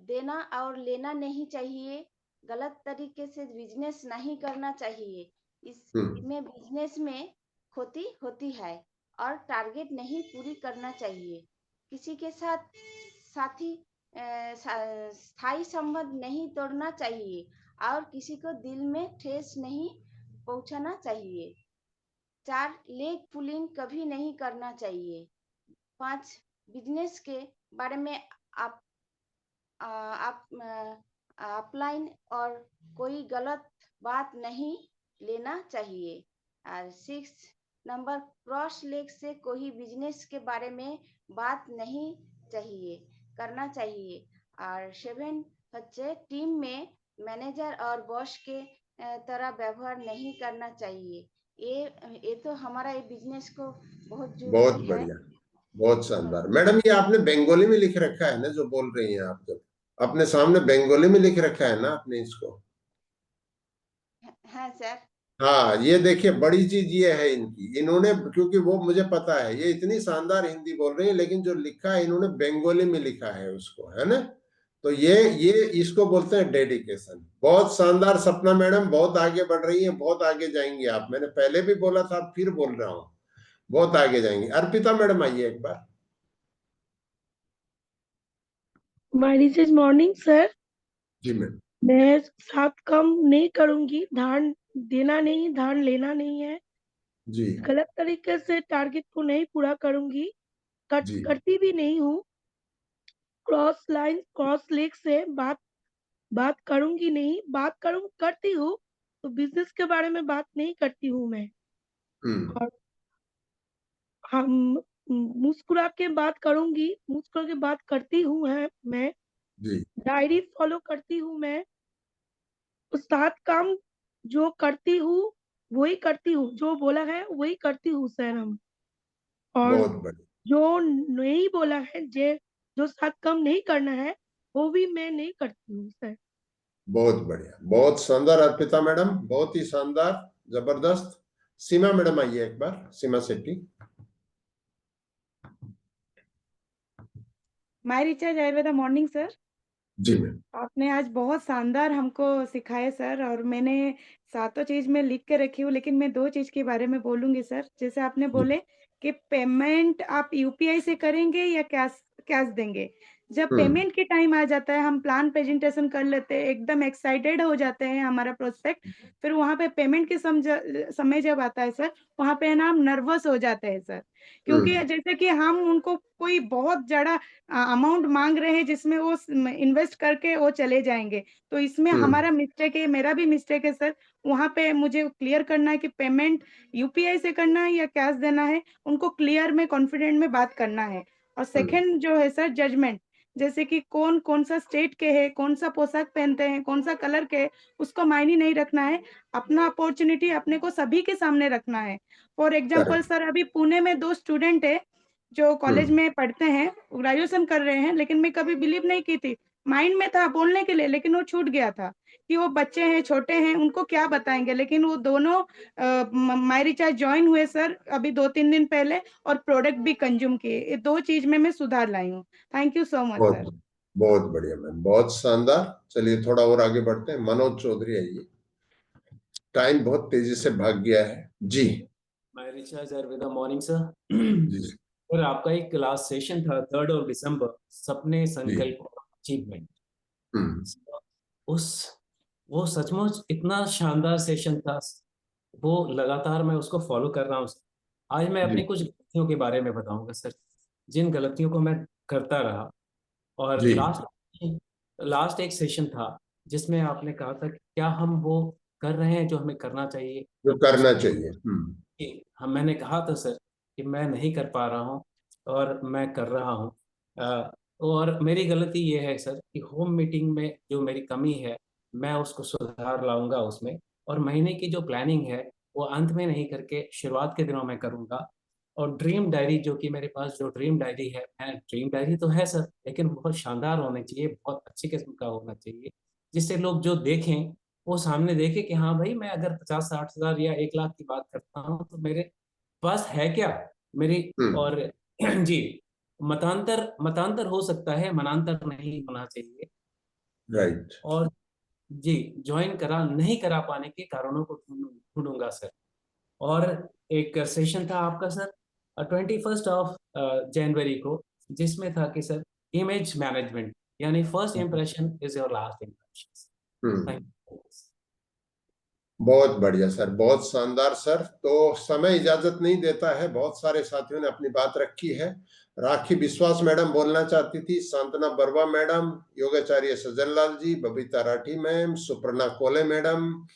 Speaker 14: देना और लेना नहीं चाहिए, गलत तरीके से बिजनेस नहीं करना चाहिए, इसमें बिजनेस में खोती होती है, और टारगेट नहीं पूरी करना चाहिए, किसी के साथ साथी स्थायी संबंध नहीं तोड़ना चाहिए, और किसी को दिल में ठेस नहीं पहुंचाना चाहिए। 4 लेग पुलिंग कभी नहीं करना चाहिए। 5 बिजनेस के बारे में आप अपलाइन और कोई गलत बात नहीं लेना चाहिए। और 6 नंबर, क्रॉस लेग से कोई बिजनेस के बारे में बात नहीं चाहिए करना चाहिए। और 7 बच्चे टीम में मैनेजर और बॉस के तरह व्यवहार नहीं करना चाहिए। ये तो हमारा ये बिजनेस को बहुत
Speaker 2: बहुत
Speaker 14: जरूरी है।
Speaker 2: बढ़िया, बहुत शानदार। मैडम ये आपने बंगाली में लिख रखा है ना, जो बोल रही हैं आप, जब अपने सामने बंगाली में लिख रखा है ना आपने इसको?
Speaker 14: हाँ सर।
Speaker 2: हाँ, ये देखिए बड़ी चीज ये है इनकी, इन्होंने, क्योंकि वो मुझे पता है ये इतनी शानदार हिंदी बोल रही है, लेकिन जो लिखा है इन्होंने बंगाली में लिखा है उसको, है ना? तो ये इसको बोलते हैं डेडिकेशन। बहुत शानदार सपना मैडम, बहुत आगे बढ़ रही है, बहुत आगे जाएंगी आप। मैंने पहले भी बोला था, फिर बोल रहा हूँ, बहुत आगे जाएंगी। अर्पिता मैडम आइए एक बार।
Speaker 6: My teacher morning sir.
Speaker 2: जी मैम।
Speaker 6: मैं 7 काम नहीं करूंगी, धान देना नहीं, धान लेना नहीं है,
Speaker 2: जी।
Speaker 6: गलत तरीके से टारगेट को नहीं पूरा करूंगी,
Speaker 2: जी।
Speaker 6: करती भी नहीं हूँ। क्रॉस लाइन क्रॉस लेग से बात करूंगी नहीं, बात करती हूँ तो बिजनेस के बारे में बात नहीं करती हूँ मैं। और हम मुस्कुरा के बात करूंगी, मुस्कुरा के बात करती हूँ है मैं।
Speaker 2: जी।
Speaker 6: डायरी फॉलो करती हूँ मैं। 7 काम जो करती हूँ वही करती हूँ, जो बोला है वही करती हूँ सर हम। और
Speaker 2: बहुत बढ़िया।
Speaker 6: जो नहीं बोला है, जो 7 काम नहीं करना है, वो भी मैं नहीं करती हूँ सर।
Speaker 2: बहुत बढ़िया, बहुत शानदार अर्पिता मैडम, बहुत ही शानदार, जबरदस्त। सीमा मैडम आइए एक बार, Seema Shetty.
Speaker 1: My recharge Ayurveda morning sir.
Speaker 2: जी मैम।
Speaker 1: आपने आज बहुत शानदार हमको सिखाए सर, और मैंने 7 चीज में लिख के रखी हूँ, लेकिन मैं 2 चीज के बारे में बोलूंगी सर। जैसे आपने बोले कि पेमेंट आप यूपीआई से करेंगे या कैश कैश देंगे। जब पेमेंट की टाइम आ जाता है, हम प्लान प्रेजेंटेशन कर लेते हैं, एकदम एक्साइटेड हो जाते हैं हमारा प्रोस्पेक्ट, फिर वहां पे पेमेंट के समय जब आता है सर, वहां पे ना हम नर्वस हो जाते हैं सर, क्योंकि जैसे कि हम उनको कोई बहुत ज्यादा अमाउंट मांग रहे हैं जिसमें वो इन्वेस्ट करके वो चले जाएंगे। तो इसमें हमारा मिस्टेक है, मेरा भी मिस्टेक है सर। वहां पे मुझे क्लियर करना है कि पेमेंट यूपीआई से करना है या कैश देना है, उनको क्लियर में कॉन्फिडेंट में बात करना है। और सेकंड जो है सर, जजमेंट, जैसे कि कौन कौन सा स्टेट के है, कौन सा पोशाक पहनते हैं, कौन सा कलर के, उसको मायने नहीं रखना है। अपना अपॉर्चुनिटी अपने को सभी के सामने रखना है। फॉर एग्जाम्पल सर, अभी पुणे में 2 स्टूडेंट है जो कॉलेज में पढ़ते हैं, ग्रेजुएशन कर रहे हैं, लेकिन मैं कभी बिलीव नहीं की थी, माइंड में था बोलने के लिए, लेकिन वो छूट गया था कि वो बच्चे हैं, छोटे हैं, उनको क्या बताएंगे। लेकिन वो दोनों माई रिचार्ज ज्वाइन हुए सर अभी 2-3 दिन पहले, और प्रोडक्ट भी कंज्यूम किए। ये 2 चीज में मैं सुधार लाई हूँ। Thank you so much sir.
Speaker 2: बहुत बढ़िया मैम, बहुत शानदार। चलिए थोड़ा और आगे बढ़ते हैं। मनोज चौधरी आइए, टाइम बहुत तेजी से भाग गया है जी।
Speaker 15: My recharge Ayurveda morning sir.
Speaker 2: जी
Speaker 15: और आपका एक क्लास सेशन था 3 of December, सपने संकल्प अचीवमेंट। वो सचमुच इतना शानदार सेशन था, वो लगातार मैं उसको फॉलो कर रहा हूँ। आज मैं अपनी कुछ गलतियों के बारे में बताऊंगा सर, जिन गलतियों को मैं करता रहा। और लास्ट एक सेशन था जिसमें आपने कहा था कि क्या हम वो कर रहे हैं जो हमें करना चाहिए,
Speaker 2: जो करना चाहिए।
Speaker 15: मैंने कहा था सर कि मैं नहीं कर पा रहा हूँ और मैं कर रहा हूँ। और मेरी गलती ये है सर कि होम मीटिंग में जो मेरी कमी है, मैं उसको सुधार लाऊंगा उसमें। और महीने की जो प्लानिंग है वो अंत में नहीं करके शुरुआत के दिनों में करूंगा। और ड्रीम डायरी, जो कि मेरे पास जो ड्रीम डायरी है, ड्रीम डायरी तो है सर, लेकिन बहुत शानदार होनी चाहिए, बहुत अच्छी किस्म का होना चाहिए, जिससे लोग जो देखें वो सामने देखे कि हाँ भाई, मैं अगर 50-60 हजार या 1 लाख की बात करता हूँ तो मेरे पास है क्या मेरी। और जी, मतांतर हो सकता है, मनांतर नहीं होना चाहिए।
Speaker 2: राइट।
Speaker 15: और जी, ज्वाइन नहीं करा पाने के कारणों को ढूंढूंगा सर। और एक सेशन था आपका सर 21 जनवरी को, जिसमें था कि सर इमेज मैनेजमेंट, यानी first impression is your last impression.
Speaker 2: बहुत बढ़िया सर, बहुत शानदार सर। तो समय इजाजत नहीं देता है, बहुत सारे साथियों ने अपनी बात रखी है। राखी विश्वास मैडम बोलना चाहती थी, सांतना बरवा मैडम, योगाचार्य सज्जन लाल जी, बबीता राठी मैम, सुपर्णा कोले मैडम,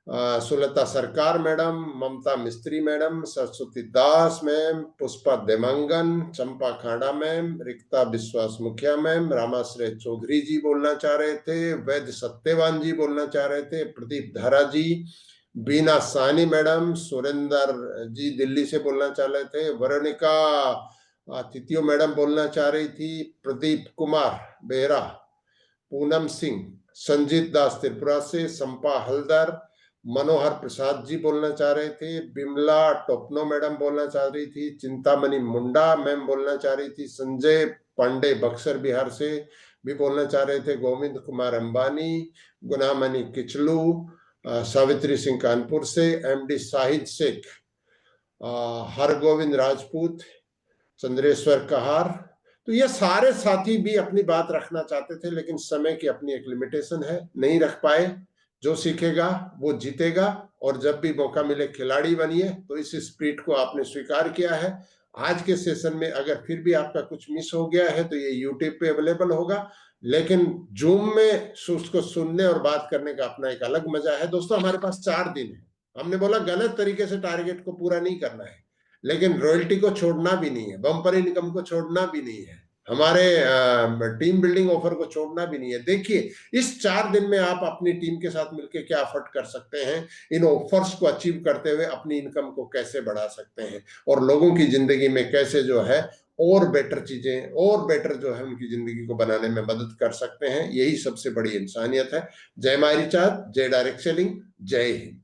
Speaker 2: सुलता सरकार मैडम, ममता मिस्त्री मैडम, सरस्वती दास मैम, पुष्पा देमांगन, चंपा खाड़ा मैम, रिक्ता विश्वास मुखिया मैम, रामाश्रय चौधरी जी बोलना चाह रहे थे, वैद्य सत्यवान जी बोलना चाह रहे थे, प्रदीप धारा जी, बीना सानी मैडम, सुरेंद्र जी दिल्ली से बोलना चाह रहे थे, वरुणिका तिथियो मैडम बोलना चाह रही थी, प्रदीप कुमार बेहरा, पूनम सिंह, संजीत दास त्रिपुरा से, संपा हल्दर, मनोहर प्रसाद जी बोलना चाह रहे थे, बिमला टोपनो मैडम बोलना चाह रही थी, चिंतामणि मुंडा मैम बोलना चाह रही थी, संजय पांडे बक्सर बिहार से भी बोलना चाह रहे थे, गोविंद कुमार अंबानी, गुनामणि किचलू, सावित्री सिंह कानपुर से, एमडी शाहिद शेख, हरगोविंद राजपूत, चंद्रेश्वर कहार। तो ये सारे साथी भी अपनी बात रखना चाहते थे, लेकिन समय की अपनी एक लिमिटेशन है, नहीं रख पाए। जो सीखेगा वो जीतेगा, और जब भी मौका मिले खिलाड़ी बनिए। तो इस स्पिरिट को आपने स्वीकार किया है। आज के सेशन में अगर फिर भी आपका कुछ मिस हो गया है तो ये यूट्यूब पे अवेलेबल होगा, लेकिन जूम में उसको सुनने और बात करने का अपना एक अलग मजा है। दोस्तों, हमारे पास 4 दिन है। हमने बोला गलत तरीके से टारगेट को पूरा नहीं करना है, लेकिन रॉयल्टी को छोड़ना भी नहीं है, बम्पर इनकम को छोड़ना भी नहीं है, हमारे टीम बिल्डिंग ऑफर को छोड़ना भी नहीं है। देखिए, इस 4 दिन में आप अपनी टीम के साथ मिलकर क्या एफर्ट कर सकते हैं, इन ऑफर्स को अचीव करते हुए अपनी इनकम को कैसे बढ़ा सकते हैं, और लोगों की जिंदगी में कैसे जो है और बेटर चीजें और बेटर जो है उनकी जिंदगी को बनाने में मदद कर सकते हैं। यही सबसे बड़ी इंसानियत है। जय माय रिचार्ज, जय डायरेक्ट सेलिंग, जय हिंद।